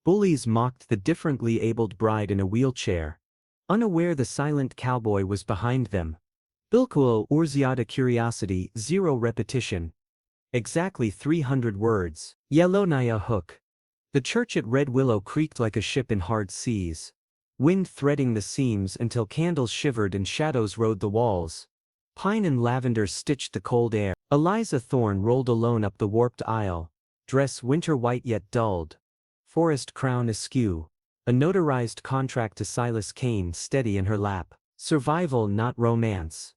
Bullies mocked the differently abled bride in a wheelchair. Unaware the silent cowboy was behind them. Bilkuo Urziada curiosity, zero repetition. Exactly 300 words. Yellowstone-era hook. The church at Red Willow creaked like a ship in hard seas. Wind threading the seams until candles shivered and shadows rode the walls. Pine and lavender stitched the cold air. Eliza Thorne rolled alone up the warped aisle. Dress winter white yet dulled. Forest crown askew. A notarized contract to Silas Kane steady in her lap. Survival not romance.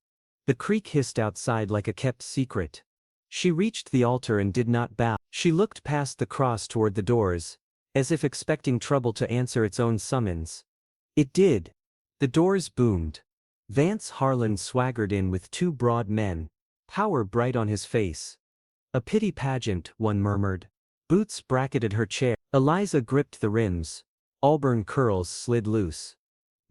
The creek hissed outside like a kept secret. She reached the altar and did not bow. She looked past the cross toward the doors, as if expecting trouble to answer its own summons. It did. The doors boomed. Vance Harlan swaggered in with two broad men, power bright on his face. A pity pageant, one murmured. Boots bracketed her chair. Eliza gripped the rims. Auburn curls slid loose.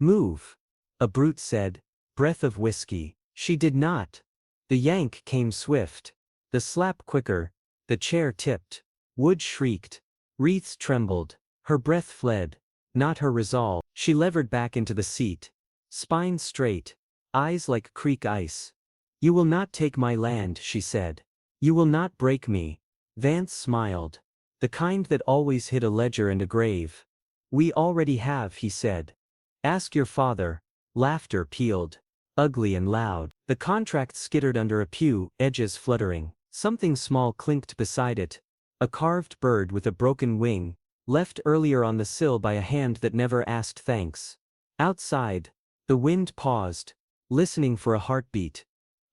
Move. A brute said. Breath of whiskey. She did not. The yank came swift. The slap quicker. The chair tipped. Wood shrieked. Wreaths trembled. Her breath fled. Not her resolve. She levered back into the seat. Spine straight. Eyes like creek ice. You will not take my land, she said. You will not break me. Vance smiled. The kind that always hid a ledger and a grave. We already have, he said. Ask your father. Laughter pealed. Ugly and loud. The contract skittered under a pew, edges fluttering. Something small clinked beside it. A carved bird with a broken wing, left earlier on the sill by a hand that never asked thanks. Outside, the wind paused, listening for a heartbeat.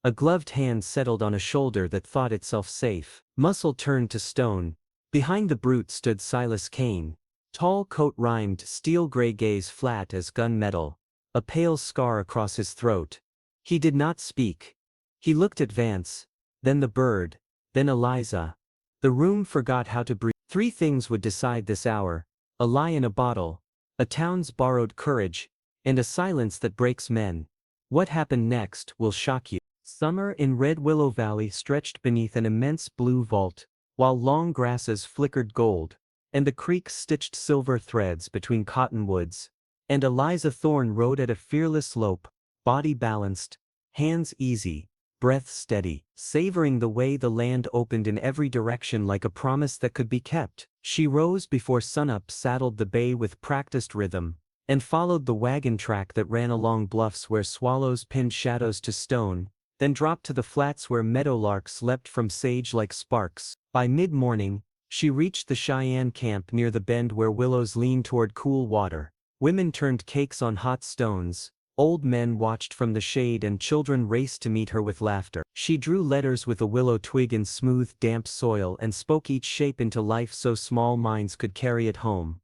A gloved hand settled on a shoulder that thought itself safe. Muscle turned to stone. Behind the brute stood Silas Kane. Tall coat rimed, steel gray gaze flat as gunmetal. A pale scar across his throat. He did not speak. He looked at Vance, then the bird, then Eliza. The room forgot how to breathe. 3 things would decide this hour: a lie in a bottle, a town's borrowed courage, and a silence that breaks men. What happened next will shock you. Summer in Red Willow Valley stretched beneath an immense blue vault, while long grasses flickered gold, and the creek stitched silver threads between cottonwoods. And Eliza Thorne rode at a fearless lope, body balanced, hands easy, breath steady, savoring the way the land opened in every direction like a promise that could be kept. She rose before sunup, saddled the bay with practiced rhythm, and followed the wagon track that ran along bluffs where swallows pinned shadows to stone, then dropped to the flats where meadowlarks leapt from sage like sparks. By mid-morning, she reached the Cheyenne camp near the bend where willows leaned toward cool water. Women turned cakes on hot stones, old men watched from the shade, and children raced to meet her with laughter. She drew letters with a willow twig in smooth, damp soil and spoke each shape into life so small minds could carry it home.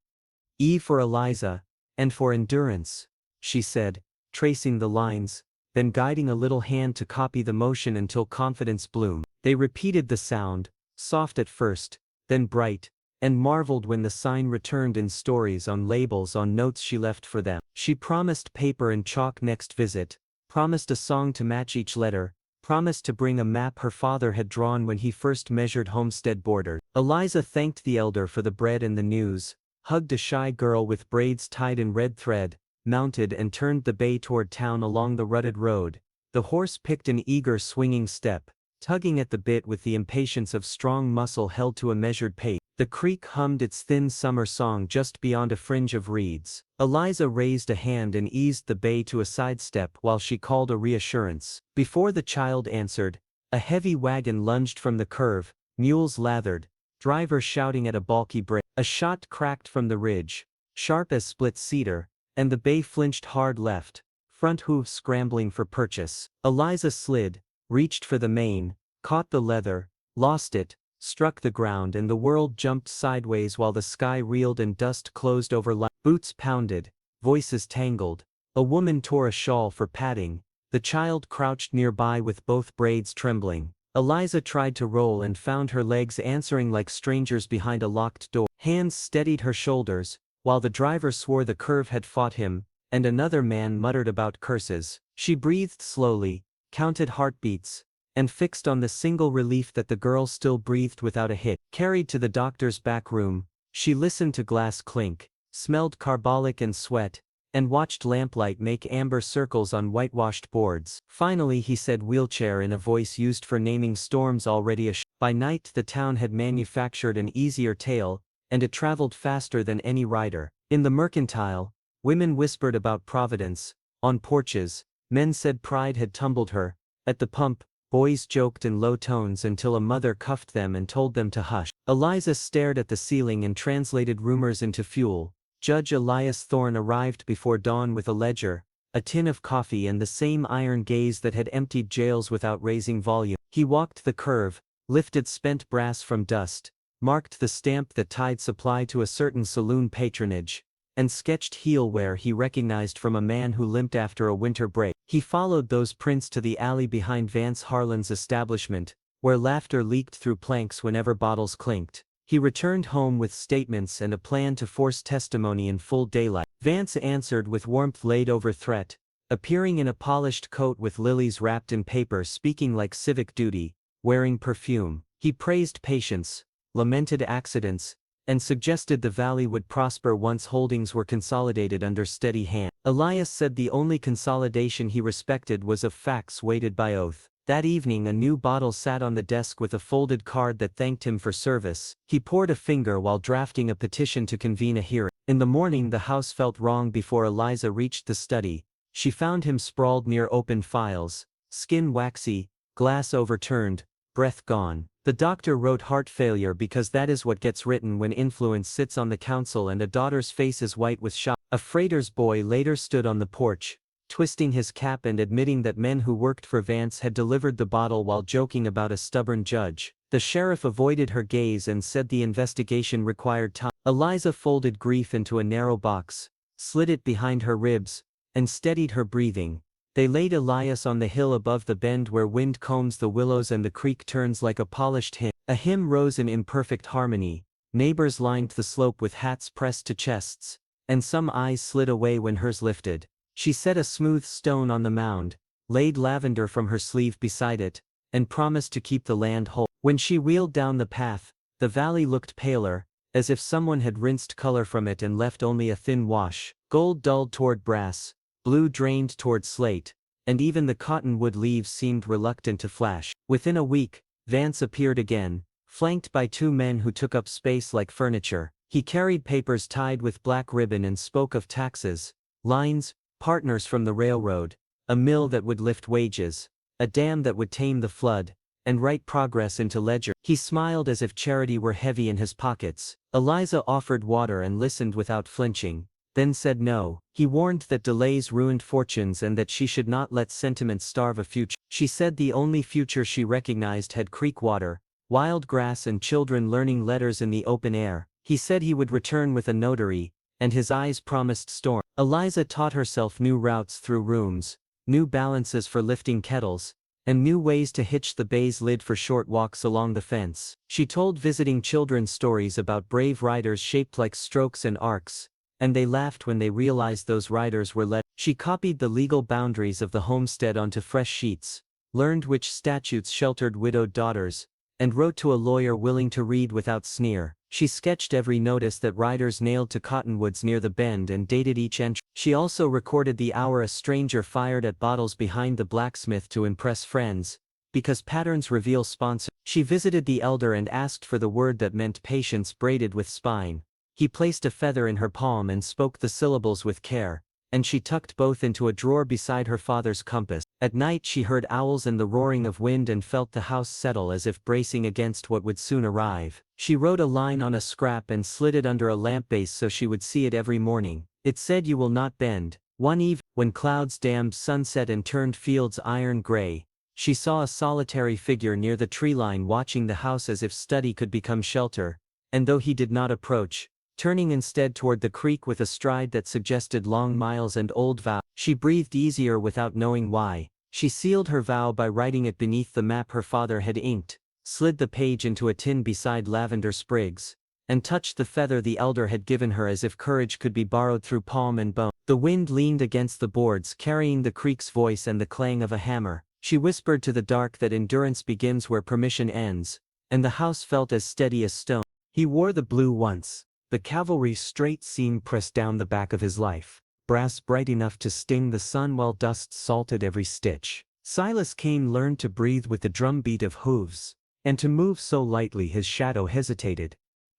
E for Eliza, and for endurance, she said, tracing the lines, then guiding a little hand to copy the motion until confidence bloomed. They repeated the sound, soft at first, then bright, and marveled when the sign returned in stories, on labels, on notes she left for them. She promised paper and chalk next visit, promised a song to match each letter, promised to bring a map her father had drawn when he first measured homestead borders. Eliza thanked the elder for the bread and the news, hugged a shy girl with braids tied in red thread, mounted and turned the bay toward town along the rutted road. The horse picked an eager swinging step, tugging at the bit with the impatience of strong muscle held to a measured pace. The creek hummed its thin summer song just beyond a fringe of reeds. Eliza raised a hand and eased the bay to a sidestep while she called a reassurance. Before the child answered, a heavy wagon lunged from the curve, mules lathered, driver shouting at a balky brake. A shot cracked from the ridge, sharp as split cedar, and the bay flinched hard left, front hooves scrambling for purchase. Eliza slid, reached for the mane, caught the leather, lost it, struck the ground, and the world jumped sideways while the sky reeled and dust closed over light. Boots pounded, voices tangled. A woman tore a shawl for padding. The child crouched nearby with both braids trembling. Eliza tried to roll and found her legs answering like strangers behind a locked door. Hands steadied her shoulders, while the driver swore the curve had fought him, and another man muttered about curses. She breathed slowly, counted heartbeats, and fixed on the single relief that the girl still breathed without a hit. Carried to the doctor's back room, She listened to glass clink, smelled carbolic and sweat, and watched lamplight make amber circles on whitewashed boards. Finally he said wheelchair in a voice used for naming storms already By night the town had manufactured an easier tale, and it traveled faster than any rider. In the mercantile, women whispered about Providence. On porches, men said pride had tumbled her. At the pump, boys joked in low tones until a mother cuffed them and told them to hush. Eliza stared at the ceiling and translated rumors into fuel. Judge Elias Thorne arrived before dawn with a ledger, a tin of coffee and the same iron gaze that had emptied jails without raising volume. He walked the curve, lifted spent brass from dust, marked the stamp that tied supply to a certain saloon patronage, and sketched heel wear he recognized from a man who limped after a winter break. He followed those prints to the alley behind Vance Harlan's establishment, where laughter leaked through planks whenever bottles clinked. He returned home with statements and a plan to force testimony in full daylight. Vance answered with warmth laid over threat, appearing in a polished coat with lilies wrapped in paper, speaking like civic duty, wearing perfume. He praised patience, lamented accidents, and suggested the valley would prosper once holdings were consolidated under steady hand. Elias said the only consolidation he respected was of facts weighted by oath. That evening a new bottle sat on the desk with a folded card that thanked him for service. He poured a finger while drafting a petition to convene a hearing. In the morning the house felt wrong before Eliza reached the study. She found him sprawled near open files, skin waxy, glass overturned, breath gone. The doctor wrote heart failure because that is what gets written when influence sits on the council and a daughter's face is white with shock. A freighter's boy later stood on the porch, twisting his cap and admitting that men who worked for Vance had delivered the bottle while joking about a stubborn judge. The sheriff avoided her gaze and said the investigation required time. Eliza folded grief into a narrow box, slid it behind her ribs, and steadied her breathing. They laid Elias on the hill above the bend where wind combs the willows and the creek turns like a polished hymn. A hymn rose in imperfect harmony. Neighbors lined the slope with hats pressed to chests, and some eyes slid away when hers lifted. She set a smooth stone on the mound, laid lavender from her sleeve beside it, and promised to keep the land whole. When she wheeled down the path, the valley looked paler, as if someone had rinsed color from it and left only a thin wash. Gold dulled toward brass, blue drained toward slate, and even the cottonwood leaves seemed reluctant to flash. Within a week, Vance appeared again, flanked by two men who took up space like furniture. He carried papers tied with black ribbon and spoke of taxes, lines, partners from the railroad, a mill that would lift wages, a dam that would tame the flood, and write progress into ledger. He smiled as if charity were heavy in his pockets. Eliza offered water and listened without flinching, then said no. He warned that delays ruined fortunes and that she should not let sentiment starve a future. She said the only future she recognized had creek water, wild grass and children learning letters in the open air. He said he would return with a notary, and his eyes promised storm. Eliza taught herself new routes through rooms, new balances for lifting kettles, and new ways to hitch the baize lid for short walks along the fence. She told visiting children stories about brave riders shaped like strokes and arcs, and they laughed when they realized those riders were led. She copied the legal boundaries of the homestead onto fresh sheets, learned which statutes sheltered widowed daughters, and wrote to a lawyer willing to read without sneer. She sketched every notice that riders nailed to cottonwoods near the bend and dated each entry. She also recorded the hour a stranger fired at bottles behind the blacksmith to impress friends, because patterns reveal sponsors. She visited the elder and asked for the word that meant patience braided with spine. He placed a feather in her palm and spoke the syllables with care, and she tucked both into a drawer beside her father's compass. At night she heard owls and the roaring of wind and felt the house settle as if bracing against what would soon arrive. She wrote a line on a scrap and slid it under a lamp base so she would see it every morning. It said, "You will not bend." One evening, when clouds dammed sunset and turned fields iron gray, she saw a solitary figure near the tree line watching the house as if study could become shelter, and though he did not approach, turning instead toward the creek with a stride that suggested long miles and old vows. She breathed easier without knowing why. She sealed her vow by writing it beneath the map her father had inked, slid the page into a tin beside lavender sprigs, and touched the feather the elder had given her as if courage could be borrowed through palm and bone. The wind leaned against the boards carrying the creek's voice and the clang of a hammer. She whispered to the dark that endurance begins where permission ends, and the house felt as steady as stone. He wore the blue once. The cavalry straight seam pressed down the back of his life, brass bright enough to sting the sun while dust salted every stitch. Silas Kane learned to breathe with the drumbeat of hooves, and to move so lightly his shadow hesitated.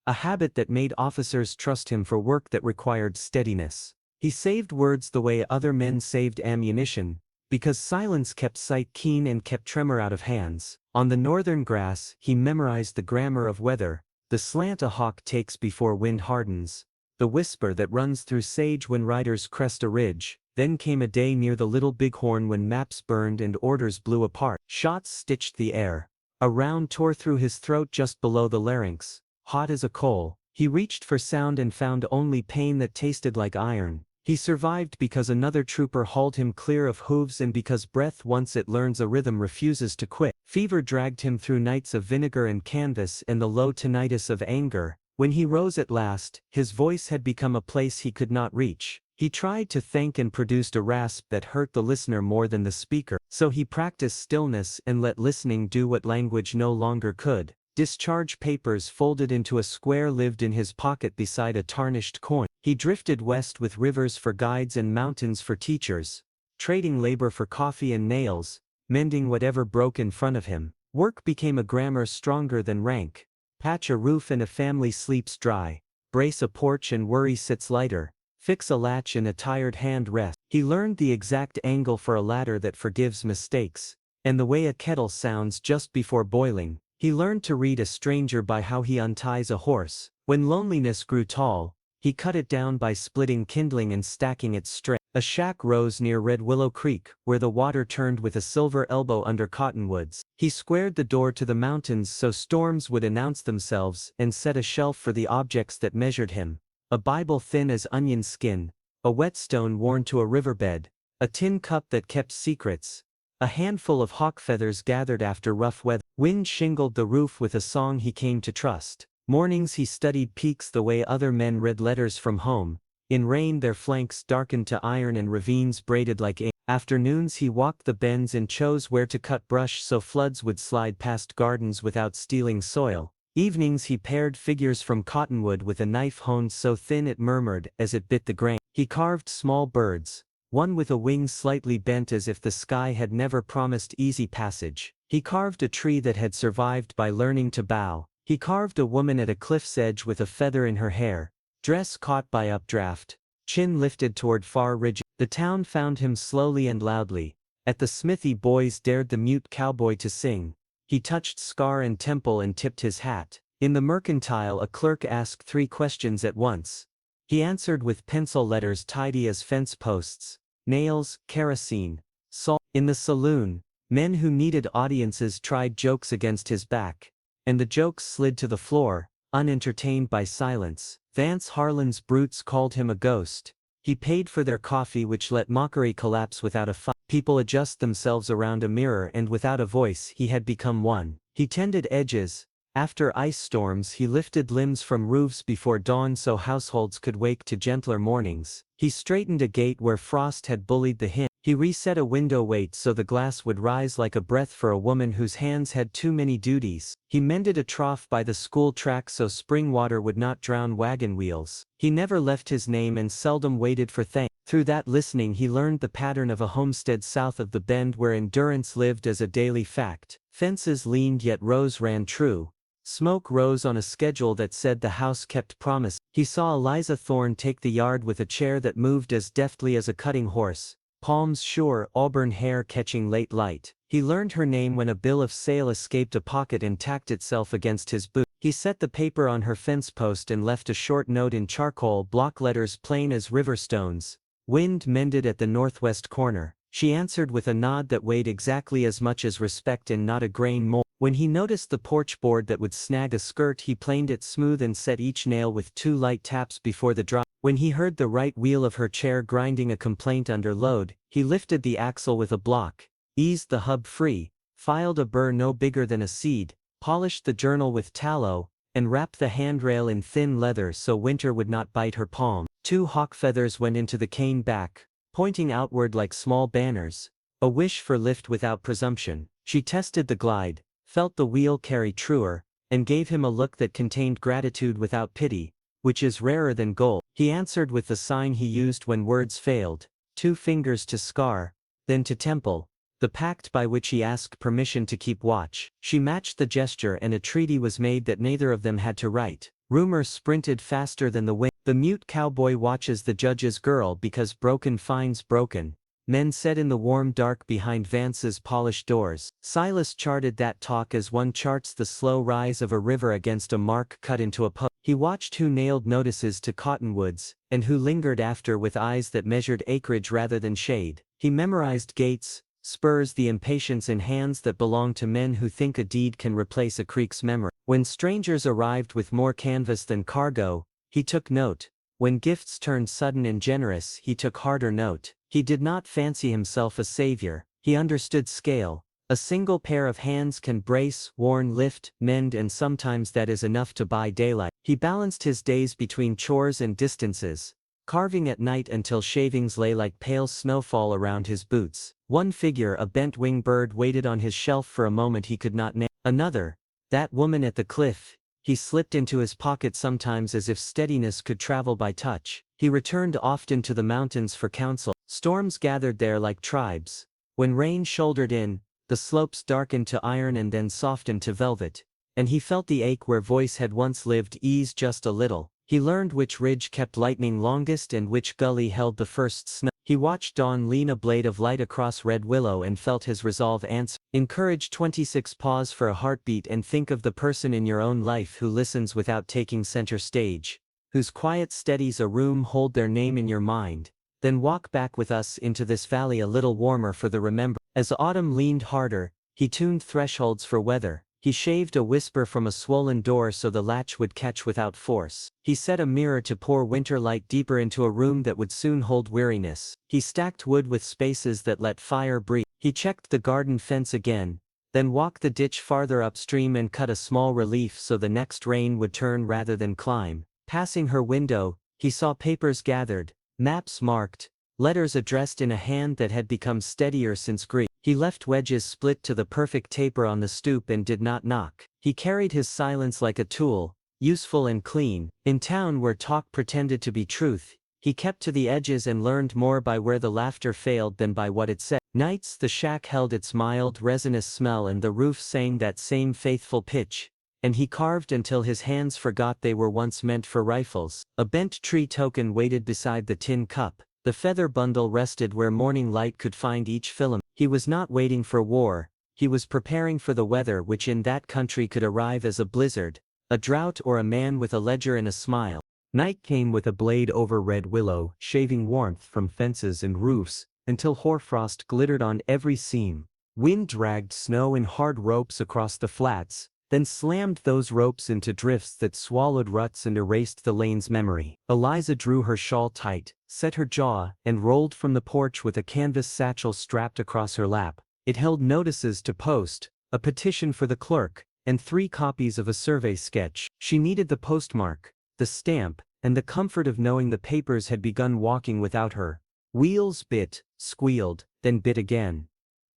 A habit that made officers trust him for work that required steadiness. He saved words the way other men saved ammunition, because silence kept sight keen and kept tremor out of hands. On the northern grass, he memorized the grammar of weather, the slant a hawk takes before wind hardens, the whisper that runs through sage when riders crest a ridge. Then came a day near the Little Bighorn when maps burned and orders blew apart. Shots stitched the air. A round tore through his throat just below the larynx, hot as a coal. He reached for sound and found only pain that tasted like iron. He survived because another trooper hauled him clear of hooves and because breath once it learns a rhythm refuses to quit. Fever dragged him through nights of vinegar and canvas and the low tinnitus of anger. When he rose at last, his voice had become a place he could not reach. He tried to think and produced a rasp that hurt the listener more than the speaker. So he practiced stillness and let listening do what language no longer could. Discharge papers folded into a square lived in his pocket beside a tarnished coin. He drifted west with rivers for guides and mountains for teachers, trading labor for coffee and nails, mending whatever broke in front of him. Work became a grammar stronger than rank. Patch a roof and a family sleeps dry. Brace a porch and worry sits lighter. Fix a latch and a tired hand rests. He learned the exact angle for a ladder that forgives mistakes, and the way a kettle sounds just before boiling. He learned to read a stranger by how he unties a horse. When loneliness grew tall, he cut it down by splitting kindling and stacking it straight. A shack rose near Red Willow Creek, where the water turned with a silver elbow under cottonwoods. He squared the door to the mountains so storms would announce themselves and set a shelf for the objects that measured him. A Bible thin as onion skin, a whetstone worn to a riverbed, a tin cup that kept secrets, a handful of hawk feathers gathered after rough weather. Wind shingled the roof with a song he came to trust. Mornings he studied peaks the way other men read letters from home. In rain their flanks darkened to iron and ravines braided like ink. Afternoons he walked the bends and chose where to cut brush so floods would slide past gardens without stealing soil. Evenings he pared figures from cottonwood with a knife honed so thin it murmured as it bit the grain. He carved small birds, one with a wing slightly bent as if the sky had never promised easy passage. He carved a tree that had survived by learning to bow. He carved a woman at a cliff's edge with a feather in her hair, dress caught by updraft, chin lifted toward far ridge. The town found him slowly and loudly. At the smithy boys dared the mute cowboy to sing. He touched scar and temple and tipped his hat. In the mercantile a clerk asked 3 questions at once. He answered with pencil letters tidy as fence posts. Nails, kerosene, salt. In the saloon, men who needed audiences tried jokes against his back, and the jokes slid to the floor, unentertained by silence. Vance Harlan's brutes called him a ghost. He paid for their coffee which let mockery collapse without a fight. People adjust themselves around a mirror and without a voice he had become one. He tended edges. After ice storms he lifted limbs from roofs before dawn so households could wake to gentler mornings. He straightened a gate where frost had bullied the hin. He reset a window weight so the glass would rise like a breath for a woman whose hands had too many duties. He mended a trough by the school track so spring water would not drown wagon wheels. He never left his name and seldom waited for thanks. Through that listening he learned the pattern of a homestead south of the bend where endurance lived as a daily fact. Fences leaned yet rows ran true. Smoke rose on a schedule that said the house kept promise. He saw Eliza Thorne take the yard with a chair that moved as deftly as a cutting horse, palms sure, auburn hair catching late light. He learned her name when a bill of sale escaped a pocket and tacked itself against his boot. He set the paper on her fence post and left a short note in charcoal block letters plain as river stones. Wind mended at the northwest corner. She answered with a nod that weighed exactly as much as respect and not a grain more. When he noticed the porch board that would snag a skirt he planed it smooth and set each nail with 2 light taps before the drop. When he heard the right wheel of her chair grinding a complaint under load, he lifted the axle with a block, eased the hub free, filed a burr no bigger than a seed, polished the journal with tallow, and wrapped the handrail in thin leather so winter would not bite her palm. 2 hawk feathers went into the cane back, pointing outward like small banners, a wish for lift without presumption. She tested the glide, felt the wheel carry truer, and gave him a look that contained gratitude without pity. which is rarer than gold. He answered with the sign he used when words failed, 2 fingers to scar, then to temple, the pact by which he asked permission to keep watch. She matched the gesture and a treaty was made that neither of them had to write. Rumor sprinted faster than the wind. The mute cowboy watches the judge's girl because broken finds broken. Men said in the warm dark behind Vance's polished doors. Silas charted that talk as one charts the slow rise of a river against a mark cut into a post. He watched who nailed notices to cottonwoods, and who lingered after with eyes that measured acreage rather than shade. He memorized gates, spurs, the impatience in hands that belong to men who think a deed can replace a creek's memory. When strangers arrived with more canvas than cargo, he took note. When gifts turned sudden and generous, he took harder note. He did not fancy himself a savior. He understood scale. A single pair of hands can brace, warn, lift, mend, and sometimes that is enough to buy daylight. He balanced his days between chores and distances, carving at night until shavings lay like pale snowfall around his boots. One figure, a bent-wing bird, waited on his shelf for a moment he could not name. Another, that woman at the cliff, he slipped into his pocket sometimes as if steadiness could travel by touch. He returned often to the mountains for counsel. Storms gathered there like tribes. When rain shouldered in, the slopes darkened to iron and then softened to velvet, and he felt the ache where voice had once lived ease just a little. He learned which ridge kept lightning longest and which gully held the first snow. He watched dawn lean a blade of light across red willow and felt his resolve answer. Encourage 26. Pause for a heartbeat and think of the person in your own life who listens without taking center stage, whose quiet steadies a room. Hold their name in your mind. Then walk back with us into this valley a little warmer for the remember. As autumn leaned harder, he tuned thresholds for weather. He shaved a whisper from a swollen door so the latch would catch without force. He set a mirror to pour winter light deeper into a room that would soon hold weariness. He stacked wood with spaces that let fire breathe. He checked the garden fence again, then walked the ditch farther upstream and cut a small relief so the next rain would turn rather than climb. Passing her window, he saw papers gathered, maps marked, letters addressed in a hand that had become steadier since grief. He left wedges split to the perfect taper on the stoop and did not knock. He carried his silence like a tool, useful and clean. In town where talk pretended to be truth, he kept to the edges and learned more by where the laughter failed than by what it said. Nights the shack held its mild, resinous smell and the roof sang that same faithful pitch, and he carved until his hands forgot they were once meant for rifles. A bent tree token waited beside the tin cup. The feather bundle rested where morning light could find each filament. He was not waiting for war, he was preparing for the weather which in that country could arrive as a blizzard, a drought, or a man with a ledger and a smile. Night came with a blade over red willow, shaving warmth from fences and roofs, until hoarfrost glittered on every seam. Wind dragged snow in hard ropes across the flats, then slammed those ropes into drifts that swallowed ruts and erased the lane's memory. Eliza drew her shawl tight, set her jaw, and rolled from the porch with a canvas satchel strapped across her lap. It held notices to post, a petition for the clerk, and 3 copies of a survey sketch. She needed the postmark, the stamp, and the comfort of knowing the papers had begun walking without her. Wheels bit, squealed, then bit again.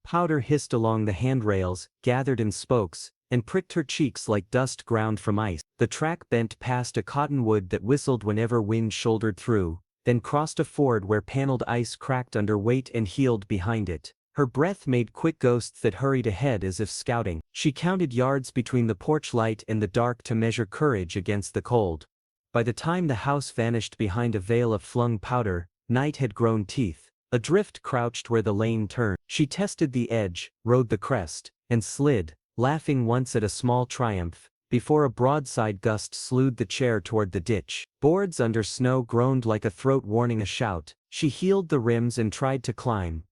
Powder hissed along the handrails, gathered in spokes, and pricked her cheeks like dust ground from ice. The track bent past a cottonwood that whistled whenever wind shouldered through, then crossed a ford where paneled ice cracked under weight and healed behind it. Her breath made quick ghosts that hurried ahead as if scouting. She counted yards between the porch light and the dark to measure courage against the cold. By the time the house vanished behind a veil of flung powder, night had grown teeth. A drift crouched where the lane turned. She tested the edge, rode the crest, and slid, laughing once at a small triumph, before a broadside gust slewed the chair toward the ditch. Boards under snow groaned like a throat warning a shout. She heeled the rims and tried to climb.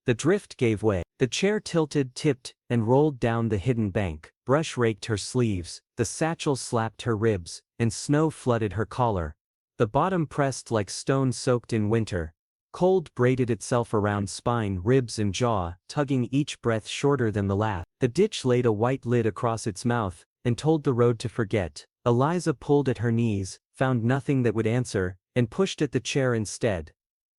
The drift gave way. The chair tilted, tipped, and rolled down the hidden bank. Brush raked her sleeves, the satchel slapped her ribs, and snow flooded her collar. The bottom pressed like stone soaked in winter. Cold braided itself around spine, ribs and jaw, tugging each breath shorter than the last. The ditch laid a white lid across its mouth, and told the road to forget. Eliza pulled at her knees, found nothing that would answer, and pushed at the chair instead.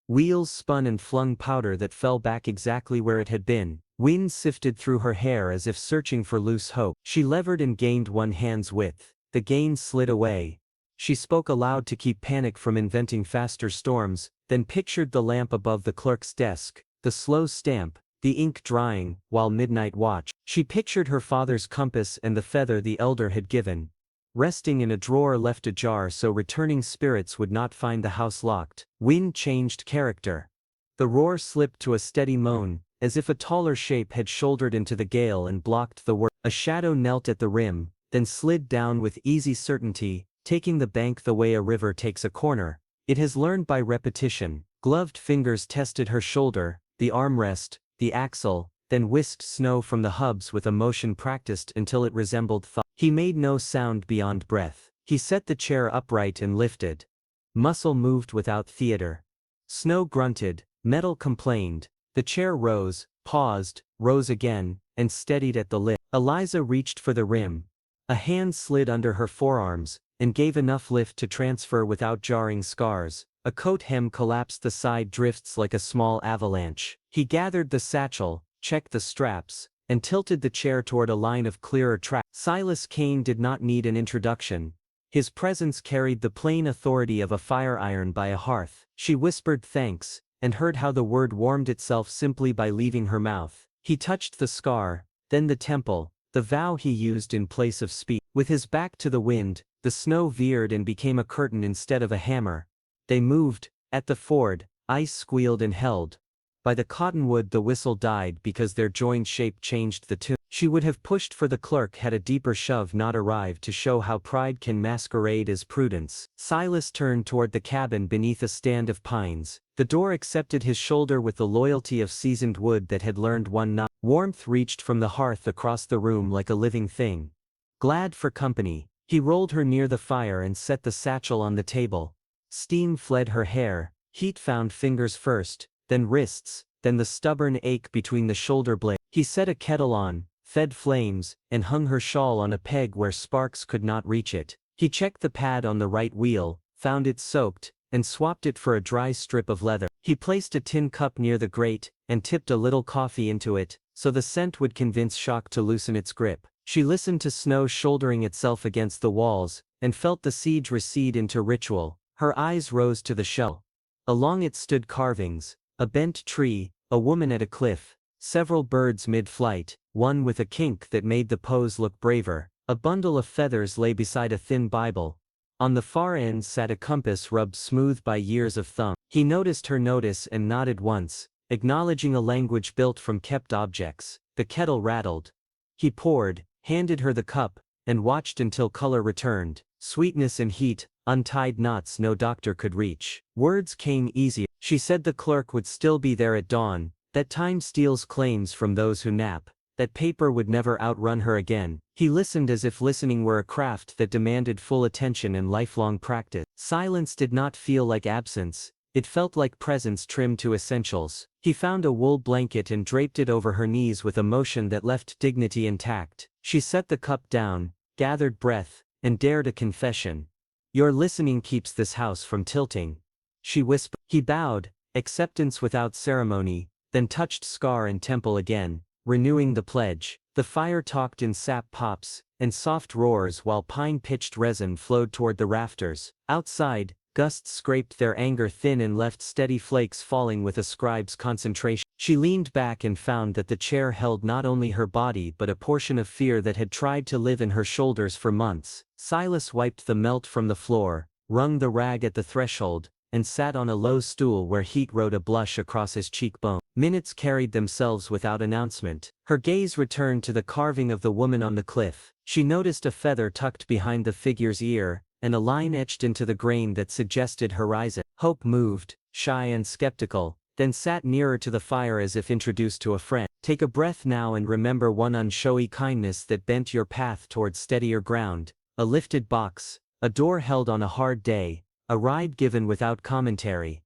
Wheels spun and flung powder that fell back exactly where it had been. Wind sifted through her hair as if searching for loose hope. She levered and gained one hand's width. The gain slid away. She spoke aloud to keep panic from inventing faster storms, then pictured the lamp above the clerk's desk, the slow stamp, the ink drying, while midnight watch. She pictured her father's compass and the feather the elder had given, resting in a drawer left ajar so returning spirits would not find the house locked. Wind changed character. The roar slipped to a steady moan, as if a taller shape had shouldered into the gale and blocked the word. A shadow knelt at the rim, then slid down with easy certainty, taking the bank the way a river takes a corner. It has learned by repetition. Gloved fingers tested her shoulder, the armrest, the axle, then whisked snow from the hubs with a motion practiced until it resembled thought. He made no sound beyond breath. He set the chair upright and lifted. Muscle moved without theater. Snow grunted, metal complained. The chair rose, paused, rose again, and steadied at the lip. Eliza reached for the rim. A hand slid under her forearms, and gave enough lift to transfer without jarring scars. A coat hem collapsed the side drifts like a small avalanche. He gathered the satchel, checked the straps, and tilted the chair toward a line of clearer track. Silas Kane did not need an introduction. His presence carried the plain authority of a fire iron by a hearth. She whispered thanks, and heard how the word warmed itself simply by leaving her mouth. He touched the scar, then the temple, the vow he used in place of speech. With his back to the wind, the snow veered and became a curtain instead of a hammer. They moved. At the ford, ice squealed and held. By the cottonwood the whistle died because their joined shape changed the tune. She would have pushed for the clerk had a deeper shove not arrived to show how pride can masquerade as prudence. Silas turned toward the cabin beneath a stand of pines. The door accepted his shoulder with the loyalty of seasoned wood that had learned one not. Warmth reached from the hearth across the room like a living thing. Glad for company, he rolled her near the fire and set the satchel on the table. Steam fled her hair, heat found fingers first, then wrists, then the stubborn ache between the shoulder blades. He set a kettle on, fed flames, and hung her shawl on a peg where sparks could not reach it. He checked the pad on the right wheel, found it soaked, and swapped it for a dry strip of leather. He placed a tin cup near the grate, and tipped a little coffee into it, so the scent would convince shock to loosen its grip. She listened to snow shouldering itself against the walls, and felt the siege recede into ritual. Her eyes rose to the shell. Along it stood carvings, a bent tree, a woman at a cliff, several birds mid-flight, one with a kink that made the pose look braver. A bundle of feathers lay beside a thin Bible. On the far end sat a compass rubbed smooth by years of thumb. He noticed her notice and nodded once, acknowledging a language built from kept objects. The kettle rattled. He poured, handed her the cup, and watched until color returned. Sweetness and heat, untied knots no doctor could reach. Words came easier. She said the clerk would still be there at dawn, that time steals claims from those who nap, that paper would never outrun her again. He listened as if listening were a craft that demanded full attention and lifelong practice. Silence did not feel like absence, it felt like presence trimmed to essentials. He found a wool blanket and draped it over her knees with a motion that left dignity intact. She set the cup down, gathered breath, and dared a confession. Your listening keeps this house from tilting. She whispered. He bowed, acceptance without ceremony, then touched scar and temple again, renewing the pledge. The fire talked in sap pops and soft roars while pine-pitched resin flowed toward the rafters. Outside, gusts scraped their anger thin and left steady flakes falling with a scribe's concentration. She leaned back and found that the chair held not only her body but a portion of fear that had tried to live in her shoulders for months. Silas wiped the melt from the floor, wrung the rag at the threshold, and sat on a low stool where heat rode a blush across his cheekbone. Minutes carried themselves without announcement. Her gaze returned to the carving of the woman on the cliff. She noticed a feather tucked behind the figure's ear, and a line etched into the grain that suggested horizon. Hope moved, shy and skeptical, then sat nearer to the fire as if introduced to a friend. Take a breath now and remember one unshowy kindness that bent your path toward steadier ground. A lifted box, a door held on a hard day, a ride given without commentary.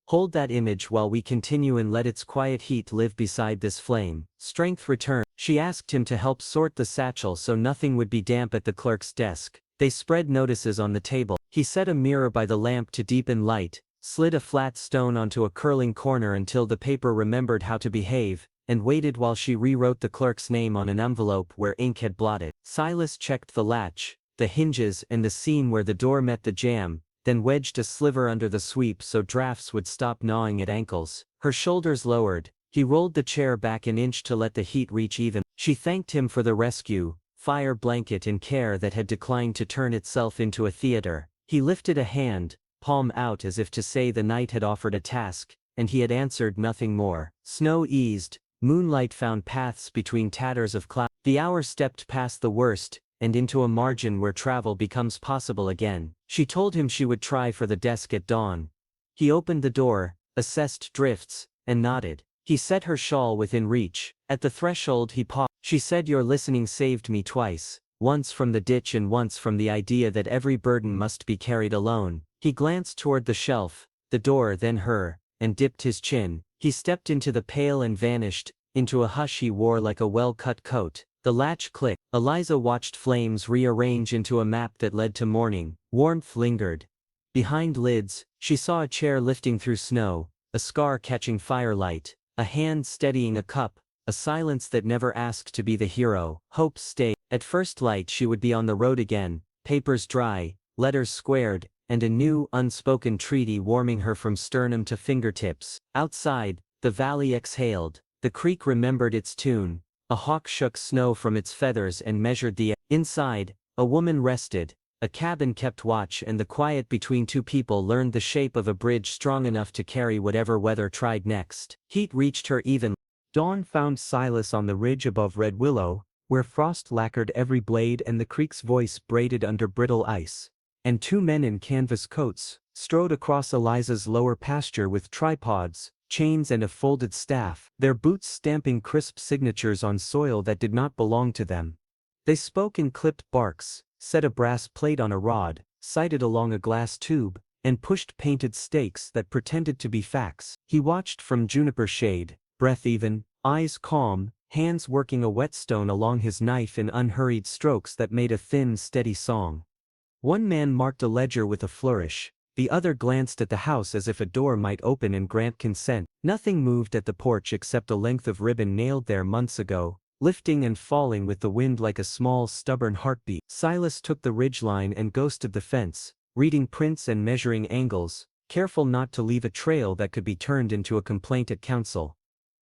Hold that image while we continue and let its quiet heat live beside this flame. Strength returned. She asked him to help sort the satchel so nothing would be damp at the clerk's desk. They spread notices on the table. He set a mirror by the lamp to deepen light, slid a flat stone onto a curling corner until the paper remembered how to behave, and waited while she rewrote the clerk's name on an envelope where ink had blotted. Silas checked the latch, the hinges and the seam where the door met the jamb, then wedged a sliver under the sweep so drafts would stop gnawing at ankles. Her shoulders lowered. He rolled the chair back an inch to let the heat reach even. She thanked him for the rescue, fire blanket in care that had declined to turn itself into a theater. He lifted a hand, palm out as if to say the night had offered a task, and he had answered nothing more. Snow eased, moonlight found paths between tatters of cloud. The hour stepped past the worst, and into a margin where travel becomes possible again. She told him she would try for the desk at dawn. He opened the door, assessed drifts, and nodded. He set her shawl within reach. At the threshold he paused. She said your listening saved me twice, once from the ditch and once from the idea that every burden must be carried alone. He glanced toward the shelf, the door then her, and dipped his chin. He stepped into the pail and vanished, into a hush he wore like a well-cut coat. The latch clicked. Eliza watched flames rearrange into a map that led to morning. Warmth lingered. Behind lids, she saw a chair lifting through snow, a scar catching firelight, a hand steadying a cup, a silence that never asked to be the hero. Hope stayed. At first light she would be on the road again, papers dry, letters squared, and a new, unspoken treaty warming her from sternum to fingertips. Outside, the valley exhaled. The creek remembered its tune. A hawk shook snow from its feathers and measured the air. Inside, a woman rested. A cabin kept watch and the quiet between two people learned the shape of a bridge strong enough to carry whatever weather tried next. Heat reached her even. Dawn found Silas on the ridge above Red Willow, where frost lacquered every blade and the creek's voice braided under brittle ice. And two men in canvas coats strode across Eliza's lower pasture with tripods, chains and a folded staff, their boots stamping crisp signatures on soil that did not belong to them. They spoke in clipped barks, set a brass plate on a rod, sighted along a glass tube, and pushed painted stakes that pretended to be facts. He watched from juniper shade, breath even, eyes calm, hands working a whetstone along his knife in unhurried strokes that made a thin, steady song. One man marked a ledger with a flourish. The other glanced at the house as if a door might open and grant consent. Nothing moved at the porch except a length of ribbon nailed there months ago, lifting and falling with the wind like a small stubborn heartbeat. Silas took the ridgeline and ghosted the fence, reading prints and measuring angles, careful not to leave a trail that could be turned into a complaint at council.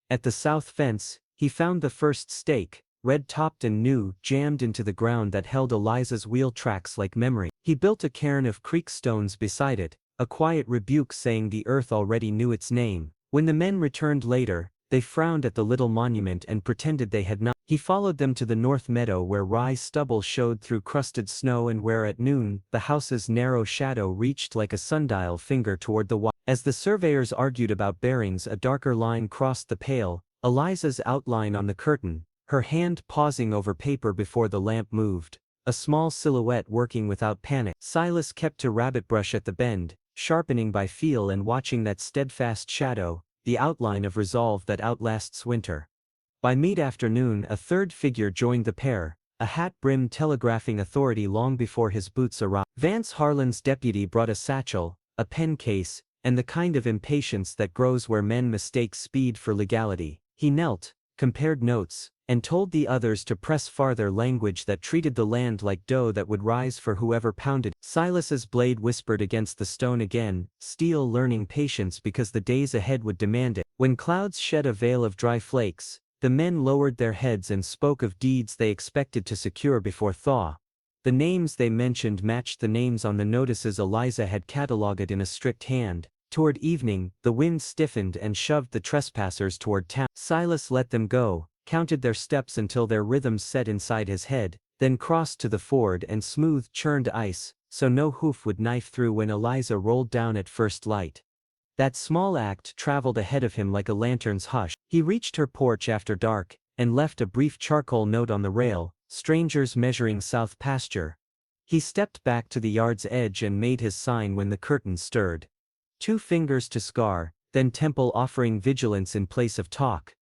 At the south fence, he found the first stake, red-topped and new, jammed into the ground that held Eliza's wheel tracks like memory. He built a cairn of creek stones beside it, a quiet rebuke saying the earth already knew its name. When the men returned later, they frowned at the little monument and pretended they had not. He followed them to the north meadow where rye stubble showed through crusted snow and where at noon, the house's narrow shadow reached like a sundial finger toward the west. As the surveyors argued about bearings, a darker line crossed the pale, Eliza's outline on the curtain, her hand pausing over paper before the lamp moved. A small silhouette working without panic. Silas kept to rabbit brush at the bend, sharpening by feel and watching that steadfast shadow, the outline of resolve that outlasts winter. By mid-afternoon a third figure joined the pair, a hat-brim telegraphing authority long before his boots arrived. Vance Harlan's deputy brought a satchel, a pen case, and the kind of impatience that grows where men mistake speed for legality. He knelt, compared notes, and told the others to press farther, language that treated the land like dough that would rise for whoever pounded. Silas's blade whispered against the stone again, steel learning patience because the days ahead would demand it. When clouds shed a veil of dry flakes, the men lowered their heads and spoke of deeds they expected to secure before thaw. The names they mentioned matched the names on the notices Eliza had catalogued in a strict hand. Toward evening, the wind stiffened and shoved the trespassers toward town. Silas let them go, counted their steps until their rhythms set inside his head, then crossed to the ford and smoothed churned ice, so no hoof would knife through when Eliza rolled down at first light. That small act traveled ahead of him like a lantern's hush. He reached her porch after dark, and left a brief charcoal note on the rail, strangers measuring south pasture. He stepped back to the yard's edge and made his sign when the curtain stirred. 2 fingers to scar, then temple offering vigilance in place of talk.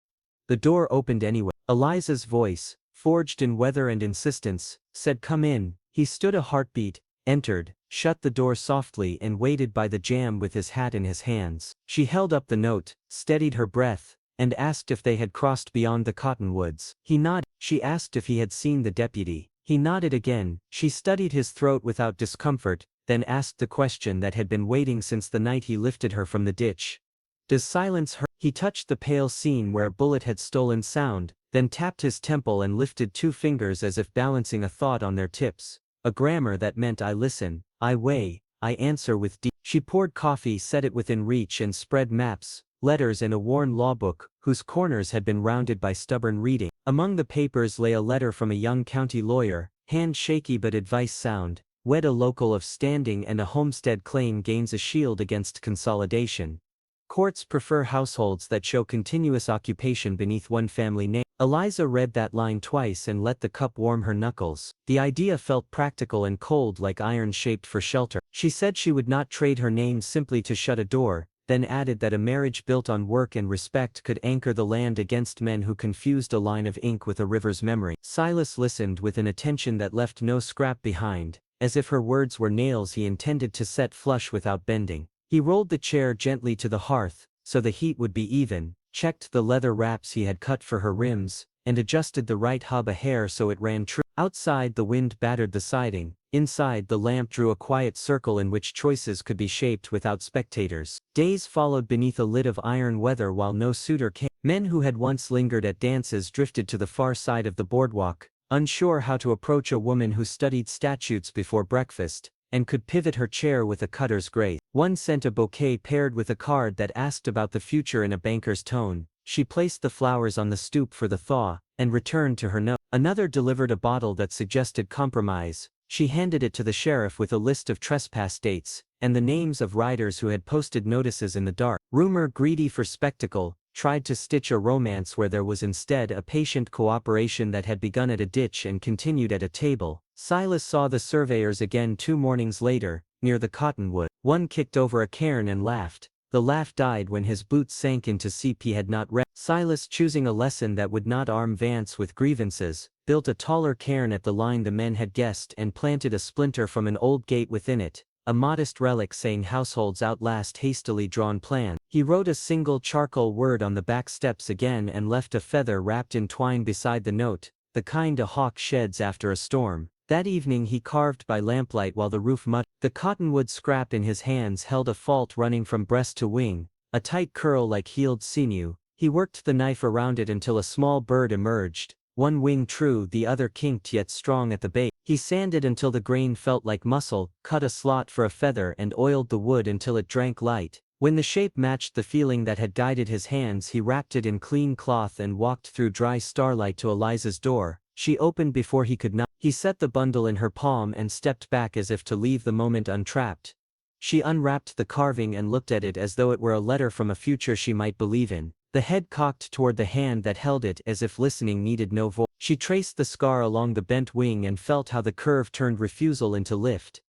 The door opened anyway. Eliza's voice, forged in weather and insistence, said come in. He stood a heartbeat, entered, shut the door softly and waited by the jamb with his hat in his hands. She held up the note, steadied her breath, and asked if they had crossed beyond the cottonwoods. He nodded. She asked if he had seen the deputy. He nodded again. She studied his throat without discomfort, then asked the question that had been waiting since the night he lifted her from the ditch. Does silence hurt? He touched the pale scene where a bullet had stolen sound, then tapped his temple and lifted 2 fingers as if balancing a thought on their tips. A grammar that meant I listen, I weigh, I answer with deep. She poured coffee, set it within reach and spread maps, letters and a worn law book, whose corners had been rounded by stubborn reading. Among the papers lay a letter from a young county lawyer, hand shaky but advice sound. Wed a local of standing and a homestead claim gains a shield against consolidation. Courts prefer households that show continuous occupation beneath one family name. Eliza read that line twice and let the cup warm her knuckles. The idea felt practical and cold, like iron shaped for shelter. She said she would not trade her name simply to shut a door, then added that a marriage built on work and respect could anchor the land against men who confused a line of ink with a river's memory. Silas listened with an attention that left no scrap behind, as if her words were nails he intended to set flush without bending. He rolled the chair gently to the hearth, so the heat would be even, checked the leather wraps he had cut for her rims, and adjusted the right hub a hair so it ran true. Outside the wind battered the siding, inside the lamp drew a quiet circle in which choices could be shaped without spectators. Days followed beneath a lid of iron weather while no suitor came. Men who had once lingered at dances drifted to the far side of the boardwalk, unsure how to approach a woman who studied statutes before breakfast, and could pivot her chair with a cutter's grace. One sent a bouquet paired with a card that asked about the future in a banker's tone. She placed the flowers on the stoop for the thaw, and returned to her note. Another delivered a bottle that suggested compromise. She handed it to the sheriff with a list of trespass dates, and the names of riders who had posted notices in the dark. Rumor, greedy for spectacle, tried to stitch a romance where there was instead a patient cooperation that had begun at a ditch and continued at a table. Silas saw the surveyors again 2 mornings later, near the cottonwood. One kicked over a cairn and laughed. The laugh died when his boots sank into seep he had not read. Silas, choosing a lesson that would not arm Vance with grievances, built a taller cairn at the line the men had guessed and planted a splinter from an old gate within it, a modest relic saying households outlast hastily drawn plans. He wrote a single charcoal word on the back steps again and left a feather wrapped in twine beside the note, the kind a hawk sheds after a storm. That evening he carved by lamplight while the roof muttered. The cottonwood scrap in his hands held a fault running from breast to wing, a tight curl like healed sinew. He worked the knife around it until a small bird emerged, one wing true, the other kinked yet strong at the base. He sanded until the grain felt like muscle, cut a slot for a feather and oiled the wood until it drank light. When the shape matched the feeling that had guided his hands, he wrapped it in clean cloth and walked through dry starlight to Eliza's door. She opened before he could knock. He set the bundle in her palm and stepped back as if to leave the moment untrapped. She unwrapped the carving and looked at it as though it were a letter from a future she might believe in. The head cocked toward the hand that held it as if listening needed no voice. She traced the scar along the bent wing and felt how the curve turned refusal into lift.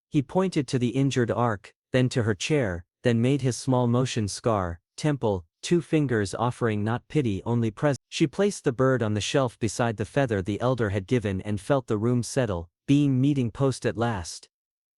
He pointed to the injured arc, then to her chair, then made his small motion scar, temple, 2 fingers offering not pity only presence. She placed the bird on the shelf beside the feather the elder had given and felt the room settle, being meeting post at last.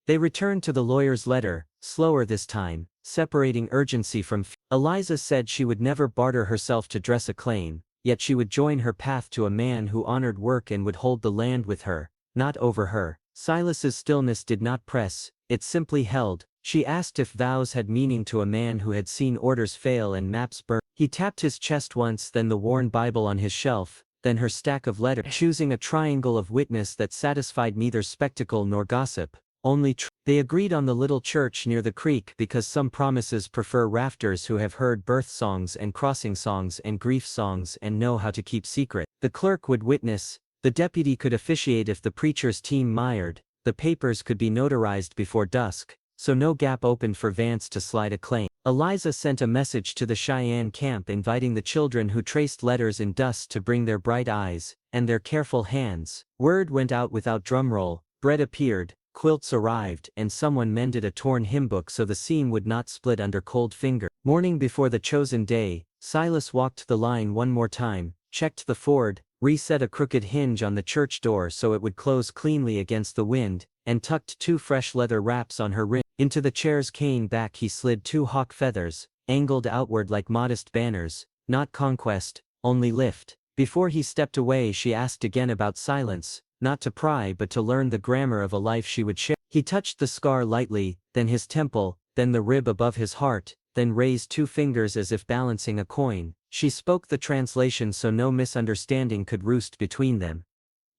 They returned to the lawyer's letter, slower this time, separating urgency from fear. Eliza said she would never barter herself to dress a claim, yet she would join her path to a man who honored work and would hold the land with her, not over her. Silas's stillness did not press, it simply held. She asked if vows had meaning to a man who had seen orders fail and maps burn. He tapped his chest once, then the worn Bible on his shelf, then her stack of letters, choosing a triangle of witness that satisfied neither spectacle nor gossip, only truth. They agreed on the little church near the creek because some promises prefer rafters who have heard birth songs and crossing songs and grief songs and know how to keep secret. The clerk would witness, the deputy could officiate if the preacher's team mired, the papers could be notarized before dusk, so no gap opened for Vance to slide a claim. Eliza sent a message to the Cheyenne camp inviting the children who traced letters in dust to bring their bright eyes and their careful hands. Word went out without drumroll, bread appeared, quilts arrived, and someone mended a torn hymnbook so the seam would not split under cold finger. Morning before the chosen day, Silas walked the line one more time, checked the ford, reset a crooked hinge on the church door so it would close cleanly against the wind, and tucked 2 fresh leather wraps on her rim. Into the chair's cane back he slid 2 hawk feathers, angled outward like modest banners, not conquest, only lift. Before he stepped away she asked again about silence, not to pry but to learn the grammar of a life she would share. He touched the scar lightly, then his temple, then the rib above his heart, then raised 2 fingers as if balancing a coin. She spoke the translation so no misunderstanding could roost between them.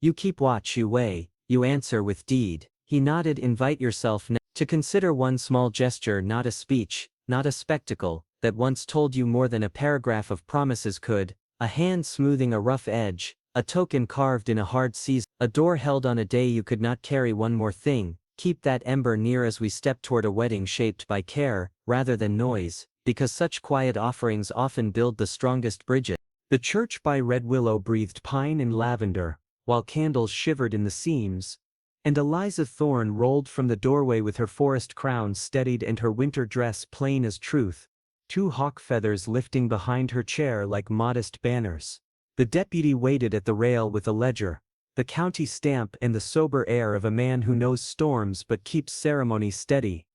You keep watch, you weigh, you answer with deed. He nodded. Invite yourself now to consider one small gesture, not a speech, not a spectacle, that once told you more than a paragraph of promises could, a hand smoothing a rough edge, a token carved in a hard season, a door held on a day you could not carry. One more thing, keep that ember near as we step toward a wedding shaped by care, rather than noise, because such quiet offerings often build the strongest bridges. The church by Red Willow breathed pine and lavender, while candles shivered in the seams, and Eliza Thorne rolled from the doorway with her forest crown steadied and her winter dress plain as truth, 2 hawk feathers lifting behind her chair like modest banners. The deputy waited at the rail with a ledger, the county stamp and the sober air of a man who knows storms but keeps ceremony steady.